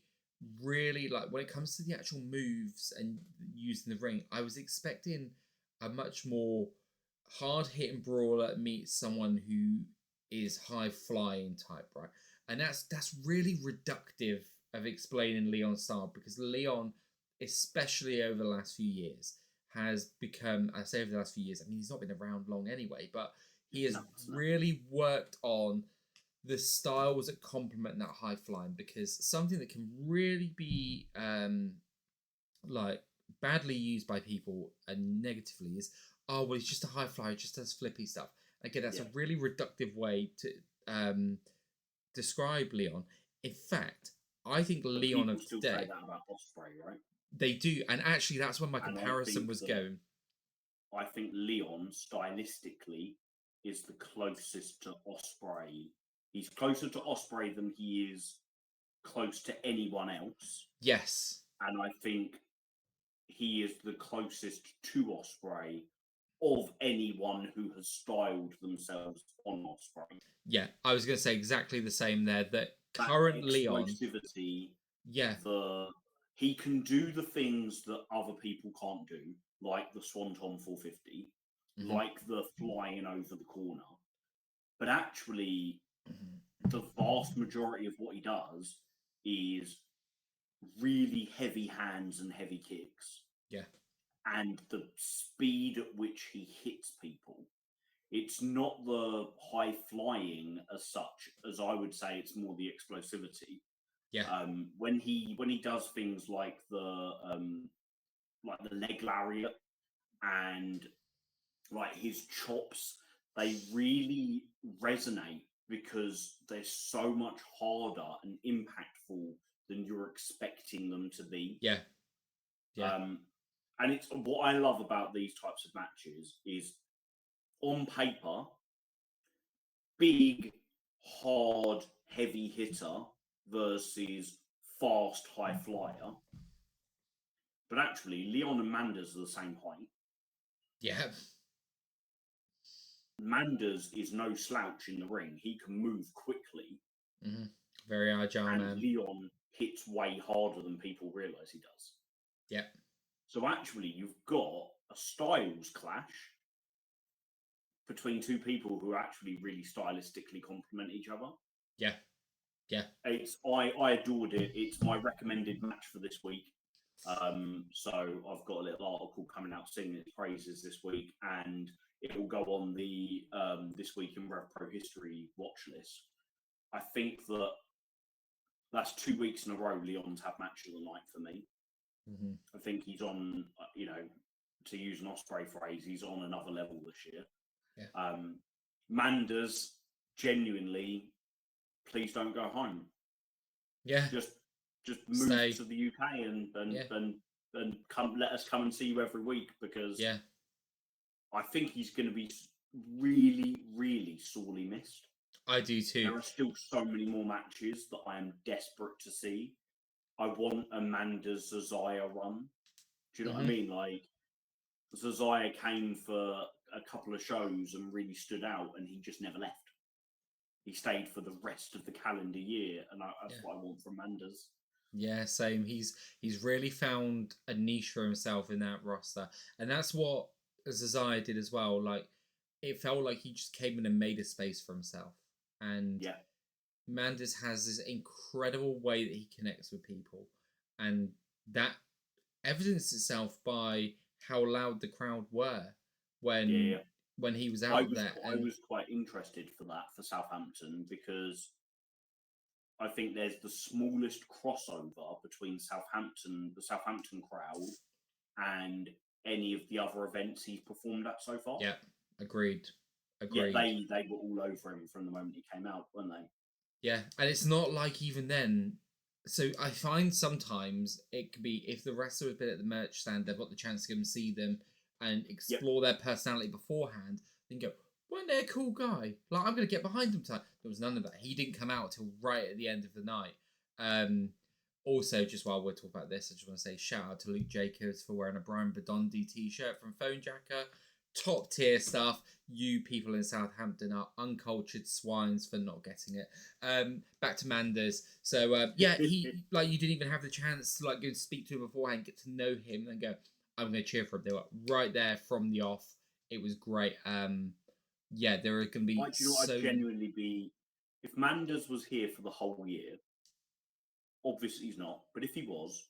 really, like, when it comes to the actual moves and using the ring, I was expecting a much more hard-hitting brawler meet someone who is high-flying type, right? And that's really reductive of explaining Leon's style, because Leon, especially over the last few years, has become, I say over the last few years, I mean, he's not been around long anyway, but he has really worked on the styles that complement that high flying, because something that can really be like badly used by people and negatively is, oh, well, he's just a high flyer, just does flippy stuff. Again, that's a really reductive way to describe Leon. In fact, I think Leon of still today... say that about Ospreay, right? They do, and actually that's where my comparison was going. I think Leon, stylistically, is the closest to Ospreay. He's closer to Ospreay than he is close to anyone else. Yes. And I think he is the closest to Ospreay of anyone who has styled themselves on Ospreay. Yeah, I was going to say exactly the same there. That current Leon... he can do the things that other people can't do, like the Swanton 450, like the flying over the corner. But actually, the vast majority of what he does is really heavy hands and heavy kicks. Yeah. And the speed at which he hits people It's not the high flying as such as I would say. It's more the explosivity. Yeah. When he does things like the leg lariat and like his chops, they really resonate because they're so much harder and impactful than you're expecting them to be. Yeah. Yeah. And it's what I love about these types of matches is on paper, big, hard, heavy hitter versus fast, high flyer. But actually, Leon and Manders are the same height. Yeah. Manders is no slouch in the ring. He can move quickly. Mm-hmm. Very agile, and man. Leon hits way harder than people realise he does. Yeah. So actually, you've got a styles clash between two people who actually really stylistically complement each other. Yeah. Yeah. I adored it. It's my recommended match for this week. So I've got a little article coming out singing its praises this week, and it will go on the This Week in Rev Pro History watch list. I think that's 2 weeks in a row Leon's had match of the night for me. Mm-hmm. I think he's on, to use an Osprey phrase, he's on another level this year. Yeah. Manders, genuinely, please don't go home. Yeah. Just move Stay. to the UK and come. Let us come and see you every week, because I think he's going to be really, really sorely missed. I do too. There are still so many more matches that I am desperate to see. I want a Manders Zazaya run. Do you know what I mean? Like, Zazaya came for a couple of shows and really stood out, and he just never left. He stayed for the rest of the calendar year, and that's what I want from Manders. Yeah, same. He's really found a niche for himself in that roster, and that's what Zazaya did as well. Like, it felt like he just came in and made a space for himself. And Manders has this incredible way that he connects with people, and that evidenced itself by how loud the crowd were when he was out there. I was quite interested for that for Southampton, because I think there's the smallest crossover between the Southampton crowd, and any of the other events he's performed at so far. Yeah, agreed. Yeah, they were all over him from the moment he came out, weren't they? Yeah, and it's not like even then. So I find sometimes it could be, if the wrestler has been at the merch stand, they've got the chance to go and see them and explore their personality beforehand, then go, weren't they a cool guy? Like, I'm going to get behind them tonight. There was none of that. He didn't come out till right at the end of the night. Also, just while we're talking about this, I just want to say shout out to Luke Jacobs for wearing a Brian Bedondi t-shirt from Phone Jacker. Top tier stuff. You people in Southampton are uncultured swines for not getting it. Back to Manders. So he, like, you didn't even have the chance to like go and speak to him beforehand, get to know him, and go, I'm going to cheer for him. They were right there from the off. It was great. There are going to be. I'd genuinely be, if Manders was here for the whole year. Obviously he's not, but if he was,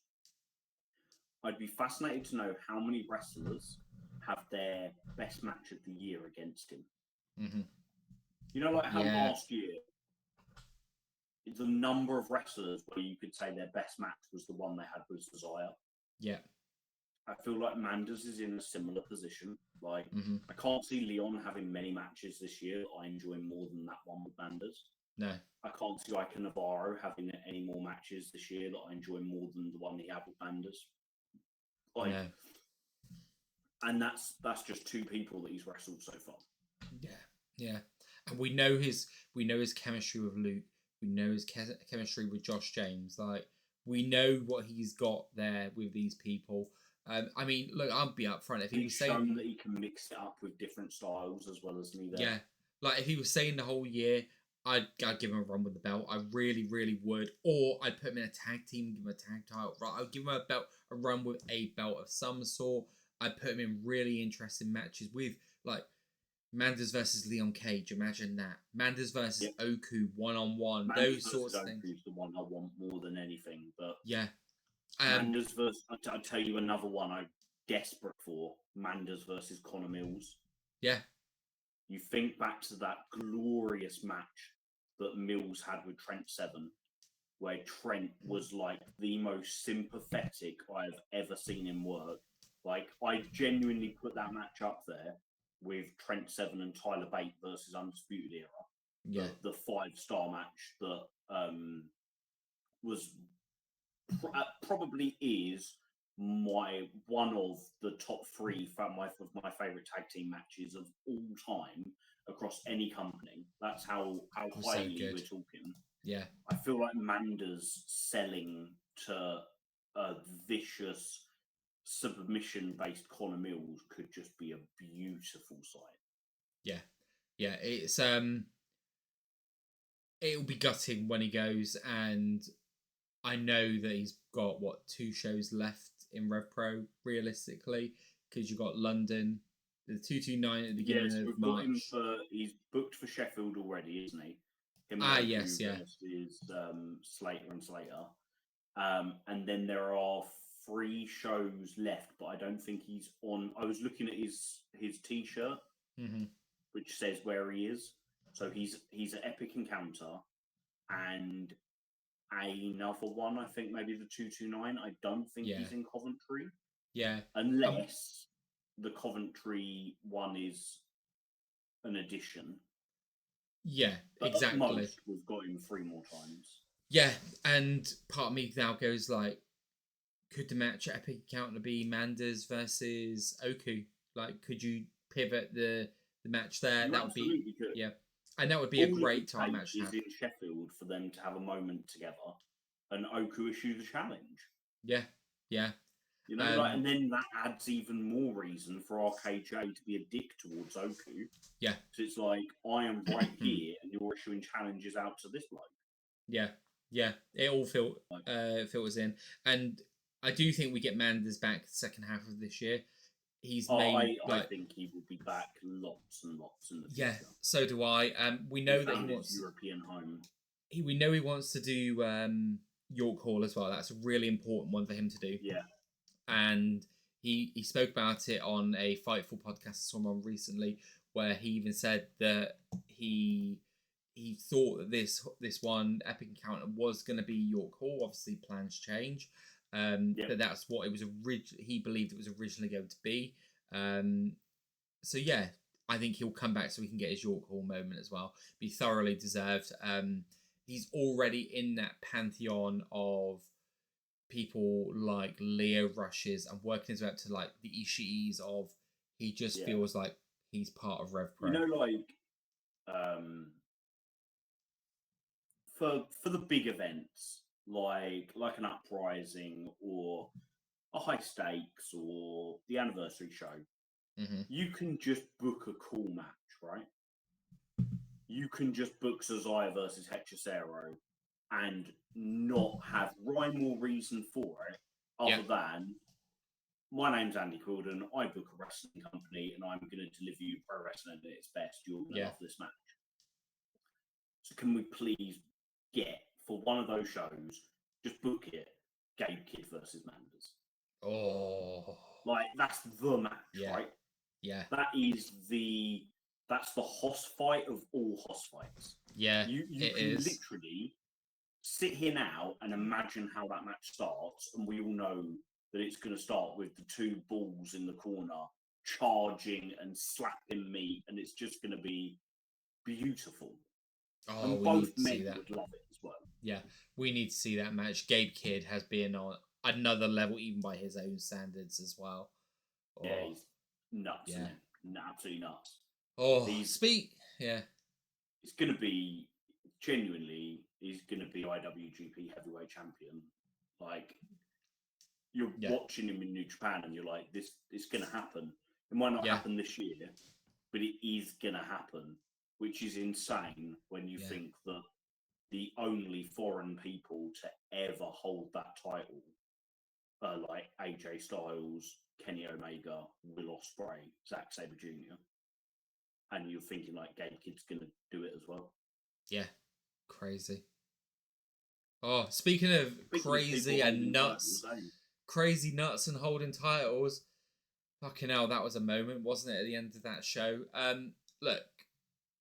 I'd be fascinated to know how many wrestlers have their best match of the year against him. Mm-hmm. You know, like how last year, the number of wrestlers where you could say their best match was the one they had with Zazaya. Yeah. I feel like Manders is in a similar position. Like, I can't see Leon having many matches this year that I enjoy more than that one with Manders. No. I can't see Ike Navarro having any more matches this year that I enjoy more than the one he had with Manders. Like, no. And that's just two people that he's wrestled so far. Yeah. And we know his chemistry with Luke. We know his chemistry with Josh James. Like, we know what he's got there with these people. I mean, look, I'll be up front. If he was saying that he can mix it up with different styles as well as me there. Yeah. Like, if he was saying the whole year, I'd give him a run with the belt. I really, really would. Or I'd put him in a tag team and give him a tag title. Right? I'd give him a run with a belt of some sort. I'd put him in really interesting matches with, like, Manders versus Leon Cage. Imagine that. Manders versus Oku one-on-one. Those sorts of things. Oku's the one I want more than anything. But yeah. Manders versus... I'll tell you another one I'm desperate for. Manders versus Connor Mills. Yeah. You think back to that glorious match that Mills had with Trent Seven, where Trent was like the most sympathetic I've ever seen him work. Like, I genuinely put that match up there with Trent Seven and Tyler Bate versus Undisputed Era. Yeah. The 5-star match that was probably is one of the top 3 of my favorite tag team matches of all time across any company. That's how highly so we're talking. Yeah. I feel like Manda's selling to a vicious submission-based Connor Mills could just be a beautiful sight. Yeah, it's it'll be gutting when he goes, and I know that he's got 2 shows left in Rev Pro realistically, because you got London, the 229 at the beginning of March. He's booked for Sheffield already, isn't he? Yes, yeah. Versus Slater and Slater, and then there are 3 shows left, but I don't think he's on. I was looking at his T-shirt, which says where he is. So he's at Epic Encounter, and another one. I think maybe the 229. I don't think he's in Coventry. Yeah, unless the Coventry one is an addition. Yeah, but exactly. At most, we've got him 3 more times. Yeah, and part of me now goes like, could the match at Epic Encounter be Manders versus Oku? Like, could you pivot the match there? You that would be could. Yeah, and that would be All a great time match. Is in Sheffield for them to have a moment together, and Oku issue the challenge. Yeah. You know, and then that adds even more reason for RKJ to be a dick towards Oku. Yeah. So it's like, I am right here, and you're issuing challenges out to this bloke. Yeah. It all filters in, and I do think we get Manders back the second half of this year. I think he will be back lots and lots in the future. Yeah, so do I. We know that he wants European home. We know he wants to do York Hall as well. That's a really important one for him to do. Yeah. And he spoke about it on a Fightful podcast I saw him on recently, where he even said that he thought that this one Epic Encounter was going to be York Hall. Obviously, plans change, but that's what it was he believed it was originally going to be. So yeah, I think he'll come back so we can get his York Hall moment as well. Be thoroughly deserved. He's already in that pantheon of people like Leo Rushes and working his way up to like the Ishiis of. He just feels like he's part of Rev Pro. You know, like for the big events, like an Uprising or a High Stakes or the anniversary show, you can just book a cool match, right? You can just book Cesaro versus Hechicero and not have rhyme or reason for it, other than, my name's Andy Quilden, I book a wrestling company, and I'm going to deliver you pro wrestling at its best. You're going to love this match. So can we please get, for one of those shows, just book it, Gabe Kidd versus Manders? Oh. Like, that's the match, right? Yeah. That's the hoss fight of all hoss fights. Yeah, you can literally sit here now and imagine how that match starts, and we all know that it's going to start with the 2 bulls in the corner charging and slapping meat, and it's just going to be beautiful. Oh, and both men would love it as well. Yeah, we need to see that match. Gabe Kidd has been on another level, even by his own standards as well. Oh. Yeah, he's nuts. Yeah, absolutely nuts. Oh, It's going to be, genuinely, he's going to be IWGP heavyweight champion. Like, you're watching him in New Japan and you're like, this is going to happen. It might not happen this year, but it is going to happen, which is insane when you think that the only foreign people to ever hold that title are like AJ Styles, Kenny Omega, Will Ospreay, Zack Sabre Jr., and you're thinking like Gabe Kidd's going to do it as well. Yeah, crazy. Oh, speaking of crazy and nuts, crazy nuts and holding titles. Fucking hell, that was a moment, wasn't it, at the end of that show? Look,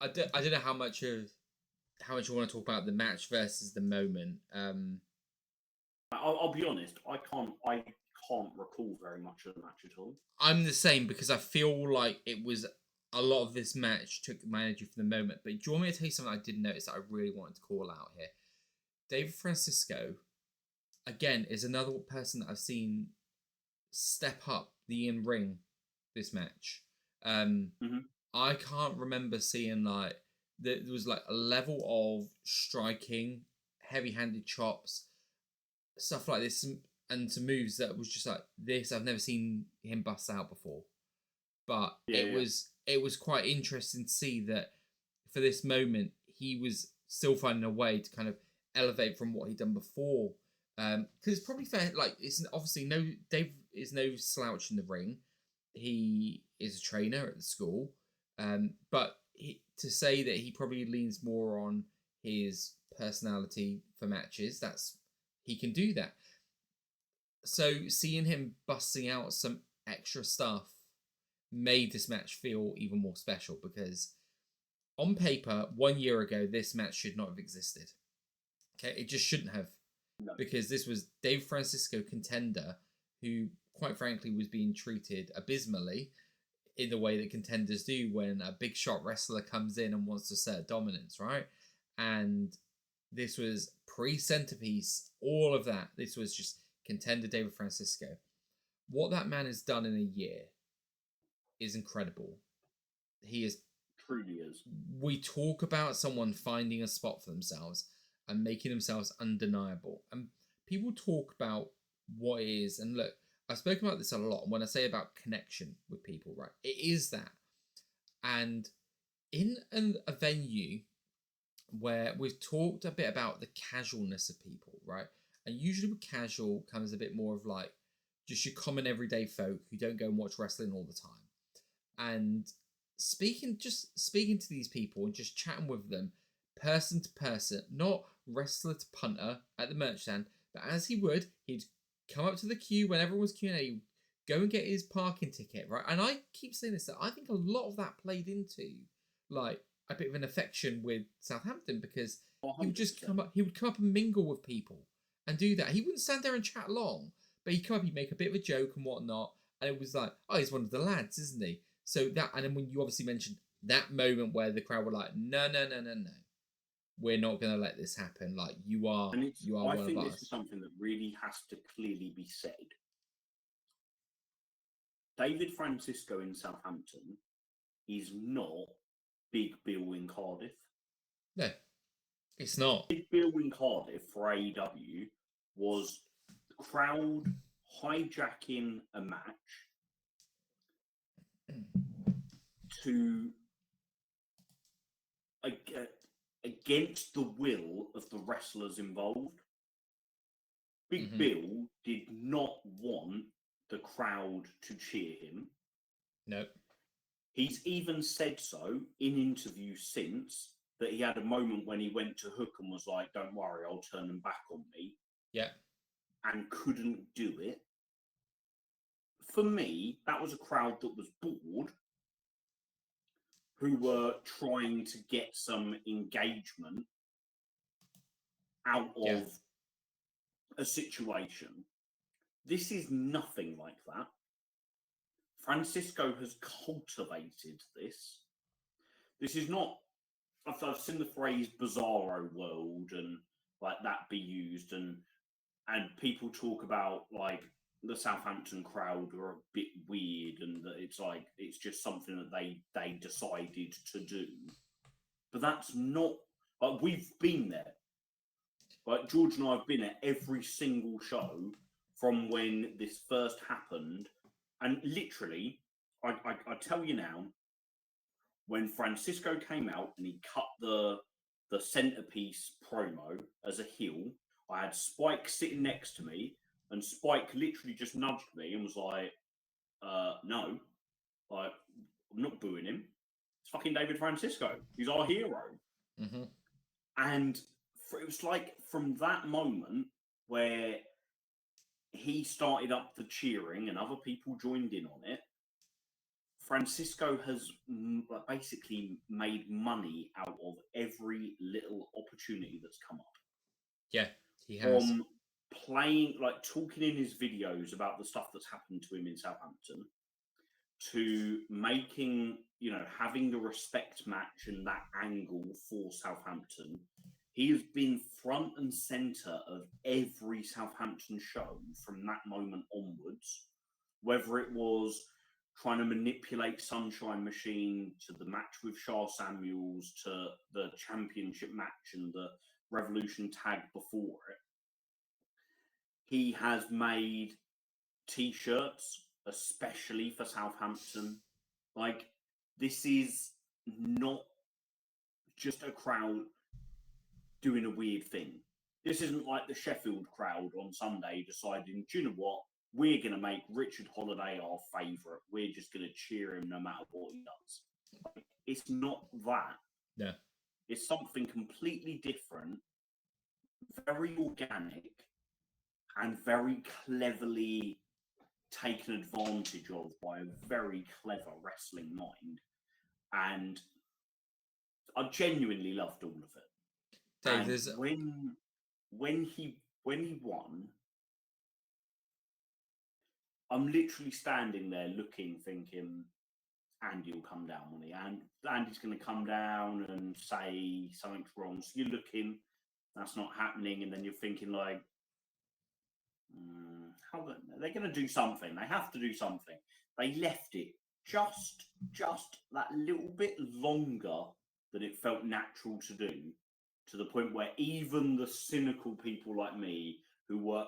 I don't know how much you want to talk about the match versus the moment. I'll be honest. I can't recall very much of the match at all. I'm the same because I feel like it was a lot of this match took my energy from the moment. But do you want me to tell you something I did notice that I really wanted to call out here? David Francisco, again, is another person that I've seen step up the in ring this match. I can't remember seeing like there was like a level of striking, heavy-handed chops, stuff like this, and some moves that was just like this. I've never seen him bust out before, but it was quite interesting to see that for this moment he was still finding a way to kind of elevate from what he'd done before. Because it's probably fair. Like it's obviously Dave is no slouch in the ring. He is a trainer at the school, but to say that he probably leans more on his personality for matches, he can do that. So seeing him busting out some extra stuff made this match feel even more special because on paper, 1 year ago, this match should not have existed. Okay, it just shouldn't have. No. Because this was Dave Francisco, contender, who quite frankly was being treated abysmally in the way that contenders do when a big shot wrestler comes in and wants to assert dominance, right? And this was pre-centerpiece, all of that. This was just contender David Francisco. What that man has done in a year is incredible. He is truly is. We talk about someone finding a spot for themselves and making themselves undeniable. And people talk about what is, and look, I've spoken about this a lot. And when I say about connection with people, right, it is that. And in a venue where we've talked a bit about the casualness of people, right? And usually with casual comes a bit more of like just your common everyday folk who don't go and watch wrestling all the time. And speaking to these people and just chatting with them person to person, not wrestler to punter at the merch stand, but as he would, he'd come up to the queue when everyone was queuing, he'd go and get his parking ticket, right? And I keep saying this, that I think a lot of that played into like a bit of an affection with Southampton because 100%. he would just come up and mingle with people and do that. He wouldn't stand there and chat long, but he'd come up, he'd make a bit of a joke and whatnot, and it was like, oh, he's one of the lads, isn't he? So that, and then when you obviously mentioned that moment where the crowd were like, no, we're not going to let this happen. Like you are one of us. I think this is something that really has to clearly be said. David Francisco in Southampton is not Big Bill in Cardiff. No, it's not. Big Bill in Cardiff for AEW was the crowd hijacking a match to against the will of the wrestlers involved. Big Bill did not want the crowd to cheer him. Nope. He's even said so in interviews since, that he had a moment when he went to hook and was like, don't worry, I'll turn them back on me. Yeah. And couldn't do it. For me, that was a crowd that was bored, who were trying to get some engagement out of a situation. This is nothing like that. Francisco has cultivated this. This is not, I've seen the phrase bizarro world and like that be used, and people talk about like the Southampton crowd are a bit weird and that it's like it's just something that they decided to do. But that's not, like, we've been there. Like George and I have been at every single show from when this first happened, and literally, I tell you now, when Francisco came out and he cut the centerpiece promo as a heel, I had Spike sitting next to me, and Spike literally just nudged me and was like, no, like, I'm not booing him. It's fucking David Francisco. He's our hero. Mm-hmm. And it was like from that moment where he started up the cheering and other people joined in on it, Francisco has basically made money out of every little opportunity that's come up. Yeah, he has. From playing, like talking in his videos about the stuff that's happened to him in Southampton, to making, having the respect match and that angle for Southampton. He has been front and centre of every Southampton show from that moment onwards, whether it was trying to manipulate Sunshine Machine to the match with Shah Samuels to the championship match and the Revolution tag before it. He has made T-shirts, especially for Southampton. Like, this is not just a crowd doing a weird thing. This isn't like the Sheffield crowd on Sunday deciding, do you know what? We're going to make Richard Holiday our favourite. We're just going to cheer him no matter what he does. Like, it's not that. No. It's something completely different, very organic, and very cleverly taken advantage of by a very clever wrestling mind. And I genuinely loved all of it. Dave, and when he won, I'm literally standing there looking, thinking, Andy will come down, won't he? And Andy's going to come down and say something's wrong. So you're looking, that's not happening, and then you're thinking like, how they're going to do something? They have to do something. They left it just that little bit longer than it felt natural to do, to the point where even the cynical people like me, who were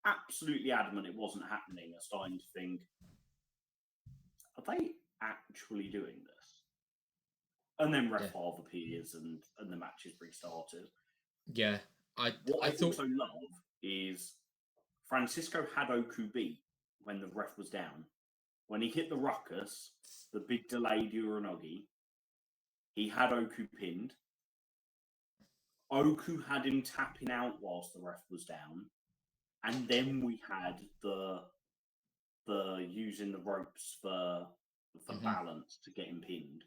absolutely adamant it wasn't happening, are starting to think, are they actually doing this? And then Ref Harv appears and the match is restarted. Yeah. I also love is Francisco had Oku beat when the ref was down. When he hit the ruckus, the big delayed Uranagi, he had Oku pinned. Oku had him tapping out whilst the ref was down. And then we had the using the ropes for balance to get him pinned.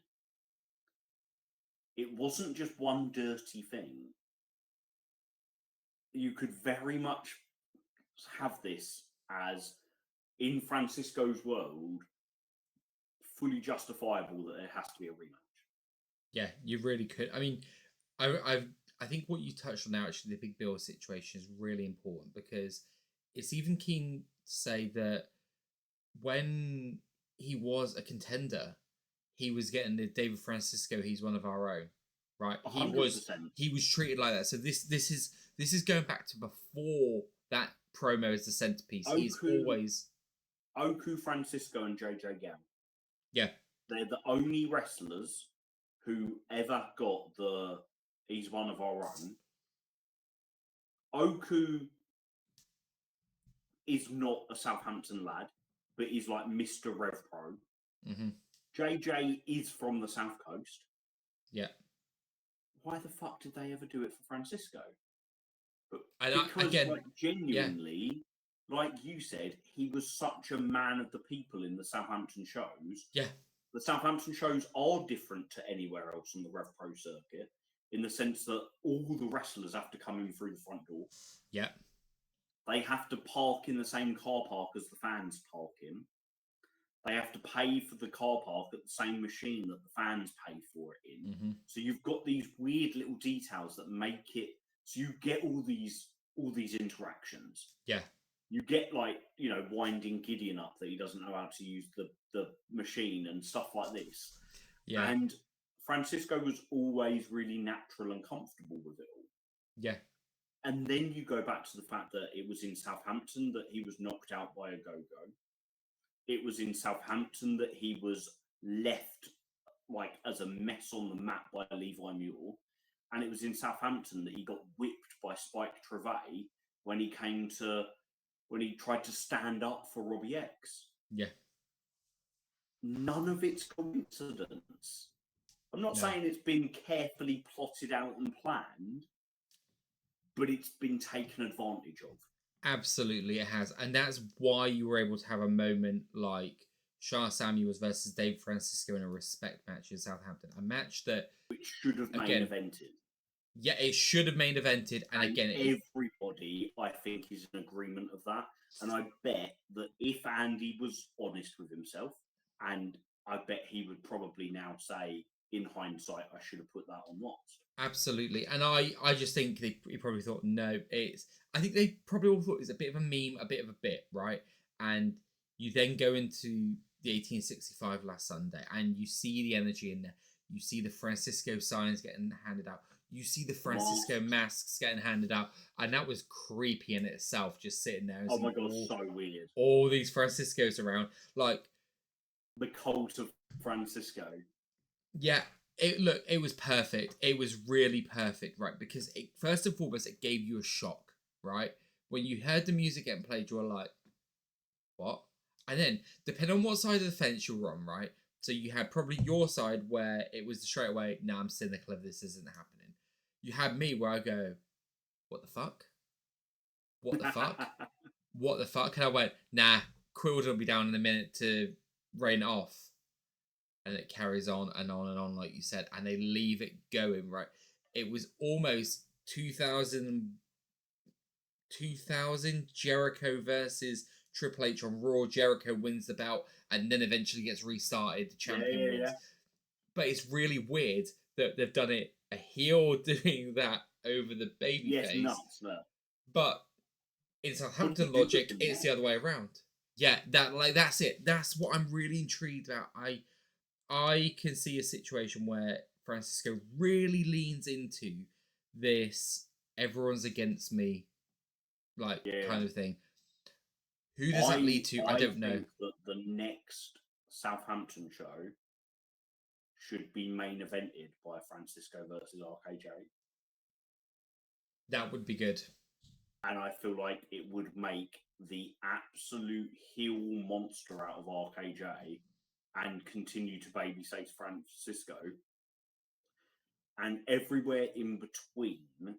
It wasn't just one dirty thing. You could very much have this as, in Francisco's world, fully justifiable that there has to be a rematch. Yeah, you really could. I mean, I think what you touched on now, actually, the Big Bill situation is really important, because it's even keen to say that when he was a contender, he was getting the David Francisco, he's one of our own, right? 100%. He was treated like that. So this is going back to before that promo as the centerpiece. He's always Oku, Francisco, and JJ Gale. Yeah, they're the only wrestlers who ever got the he's one of our own. Oku is not a Southampton lad, but he's like Mr. Rev Pro. Mm-hmm. JJ is from the South Coast. Yeah. Why the fuck did they ever do it for Francisco? But genuinely, like you said, he was such a man of the people in the Southampton shows. Yeah. The Southampton shows are different to anywhere else on the Rev Pro circuit, in the sense that all the wrestlers have to come in through the front door. Yeah. They have to park in the same car park as the fans park in. They have to pay for the car park at the same machine that the fans pay for it in. Mm-hmm. So you've got these weird little details that make it so you get all these interactions. Yeah. You get winding Gideon up that he doesn't know how to use the machine and stuff like this. Yeah. And Francisco was always really natural and comfortable with it all. Yeah. And then you go back to the fact that it was in Southampton that he was knocked out by a go-go. It was in Southampton that he was left as a mess on the map by Levi Muir. And it was in Southampton that he got whipped by Spike Trevay when he tried to stand up for Robbie X. Yeah. None of it's coincidence. I'm not saying it's been carefully plotted out and planned, but it's been taken advantage of. Absolutely, it has. And that's why you were able to have a moment like Shah Samuels versus Dave Francisco in a respect match in Southampton. A match that, which should have main evented. Yeah, it should have main evented, and again, everybody, I think, is in agreement of that. And I bet that if Andy was honest with himself, and I bet he would probably now say, in hindsight, I should have put that on Watts. Absolutely. And I just think he probably thought, no, I think they probably all thought it's a bit of a meme, a bit of a bit, right? And you then go into the 1865 last Sunday, and you see the energy in there. You see the Francisco signs getting handed out. You see the Francisco masks getting handed out, and that was creepy in itself, just sitting there. Oh my god, so weird. All these Franciscos around, like the cult of Francisco. Yeah, it was perfect. It was really perfect, right? Because first and foremost, it gave you a shock, right? When you heard the music getting played, you were like, "What?" And then, depending on what side of the fence you're on, right? So you had probably your side where it was straight away, "No, I'm cynical of this isn't happening." You had me where I go, "What the fuck? What the fuck? What the fuck?" And I went, "Nah, Quilden will be down in a minute to rain it off." And it carries on and on and on, like you said, and they leave it going, right? It was almost 2000 Jericho versus Triple H on Raw. Jericho wins the belt and then eventually gets restarted. The champion wins. Yeah. But it's really weird that they've done it a heel doing that over the babyface. Nuts, no. But in Southampton logic, it's the other way around. Yeah, that's it. That's what I'm really intrigued about. I can see a situation where Francisco really leans into this everyone's against me kind of thing. Who does that lead to? I don't know. I think that the next Southampton show should be main evented by Francisco versus RKJ. That would be good. And I feel like it would make the absolute heel monster out of RKJ and continue to babyface Francisco. And everywhere in between,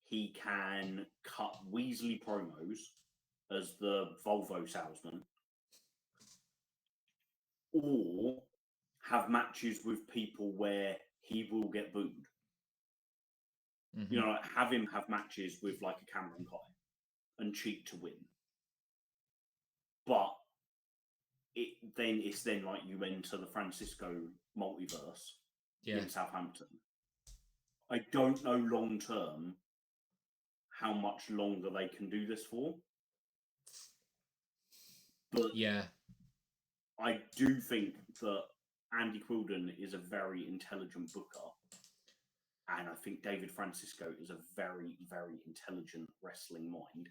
he can cut Weasley promos as the Volvo salesman, or have matches with people where he will get booed. Mm-hmm. You know, like have him have matches with like a Cameron Kai and cheat to win. But it's then like you enter the Francisco multiverse in Southampton. I don't know long term how much longer they can do this for. But yeah, I do think that Andy Quilden is a very intelligent booker. And I think David Francisco is a very, very intelligent wrestling mind.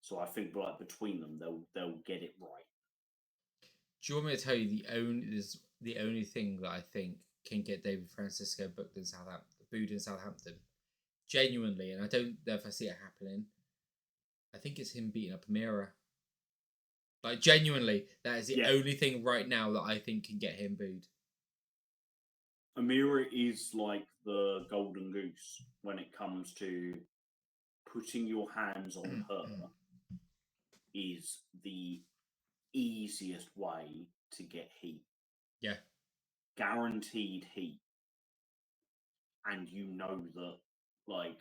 So I think like between them, they'll get it right. Do you want me to tell you the only thing that I think can get David Francisco booked in booed in Southampton? Genuinely, and I don't know if I see it happening. I think it's him beating up Amira. Like genuinely, that is the only thing right now that I think can get him booed. Amira is like the golden goose when it comes to putting your hands on her. Is the easiest way to get heat. Yeah. Guaranteed heat. And you know that, like,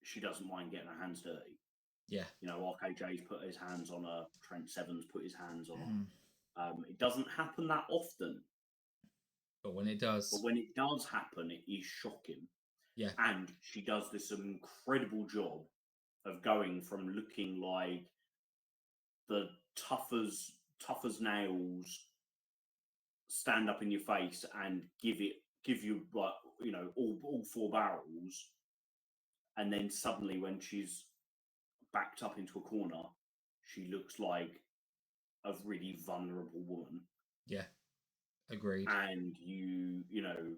she doesn't mind getting her hands dirty. Yeah. You know, RKJ's put his hands on her, Trent Seven's put his hands on her. It doesn't happen that often. But when it does. But when it does happen, it is shocking. Yeah. And she does this incredible job of going from looking like the tough as nails, stand up in your face and give you like, you know, all four barrels, and then suddenly when she's backed up into a corner, she looks like a really vulnerable woman. Yeah, agreed. And you know,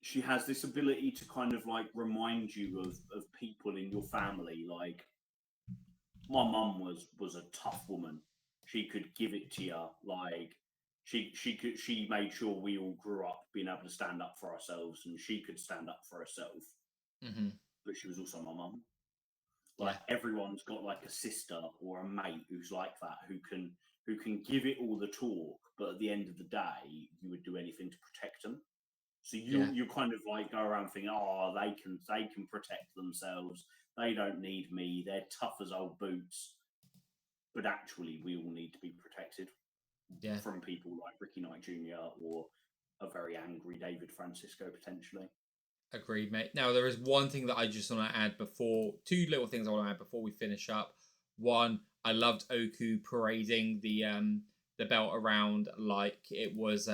she has this ability to kind of like remind you of people in your family. Like my mum was a tough woman. She could give it to you. Like she made sure we all grew up being able to stand up for ourselves, and she could stand up for herself. Mm-hmm. But she was also my mum. Like everyone's got like a sister or a mate who's like that, who who can give it all the talk, but at the end of the day, you would do anything to protect them. So you kind of like go around thinking, oh, they can protect themselves. They don't need me. They're tough as old boots. But actually, we all need to be protected from people like Ricky Knight Jr. or a very angry David Francisco potentially. Agreed, mate. Now there is one thing that I just want to add before. Two little things I want to add before we finish up. One, I loved Oku parading the belt around like it was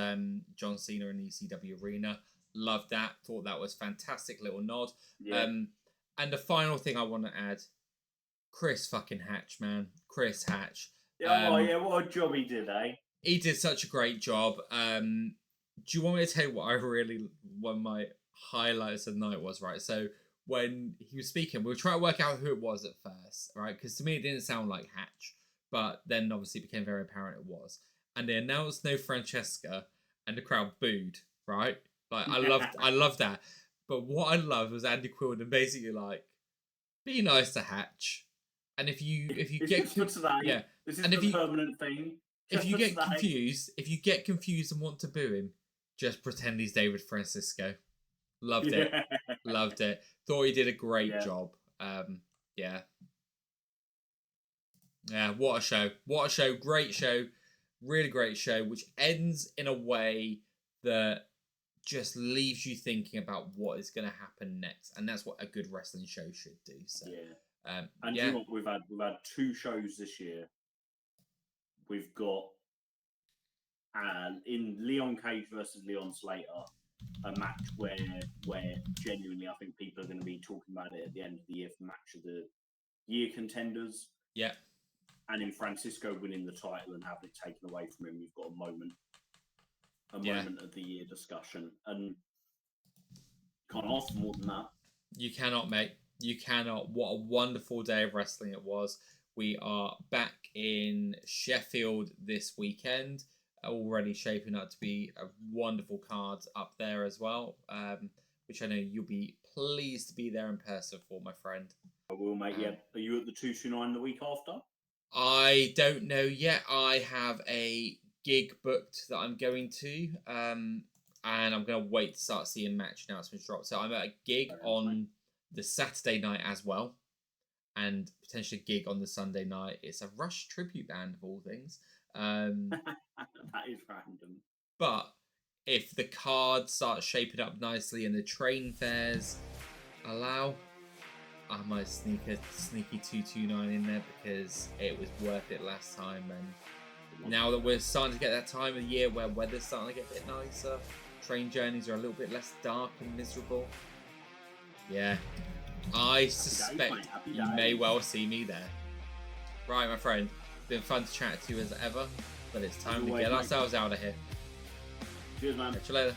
John Cena in the ECW arena. Loved that. Thought that was fantastic little nod. Yeah. And the final thing I want to add, Chris fucking Hatch, man. Chris Hatch. What a job he did, eh? He did such a great job. Do you want me to tell you what one of my highlights of the night was, right? So when he was speaking, we were trying to work out who it was at first, right? Because to me, it didn't sound like Hatch. But then obviously it became very apparent it was. And they announced no Francesca, and the crowd booed, right? Like, I loved that. But what I loved was Andy Quildan basically like, be nice to Hatch. And if you get today, this is the permanent thing. If you get confused and want to boo him, just pretend he's David Francisco. Loved it. Loved it. Thought he did a great job. Yeah, what a show. What a show. Great show. Really great show, which ends in a way that just leaves you thinking about what is going to happen next. And that's what a good wrestling show should do. So, and you know what? We've had two shows this year. We've got in Leon Cage versus Leon Slater, a match where genuinely I think people are going to be talking about it at the end of the year for match of the year contenders. Yeah. And in Francisco winning the title and having it taken away from him, we've got a moment of the year discussion. And can't ask for more than that. You cannot, mate. You cannot. What a wonderful day of wrestling it was. We are back in Sheffield this weekend. Already shaping up to be a wonderful card up there as well, which I know you'll be pleased to be there in person for, my friend. I will, mate. Are you at the 229 the week after? I don't know yet. I have a gig booked that I'm going to, and I'm going to wait to start seeing match announcements drop. So I'm at a gig on the Saturday night as well, and potentially a gig on the Sunday night. It's a Rush tribute band of all things. That is random. But if the card starts shaping up nicely and the train fares allow, I might sneak a sneaky 229 in there because it was worth it last time. And now that we're starting to get that time of year where weather's starting to get a bit nicer, train journeys are a little bit less dark and miserable. Yeah, I suspect you may well see me there. Right, my friend. Been fun to chat to you as ever, but it's time to get ourselves out of here. Cheers, man. Catch you later.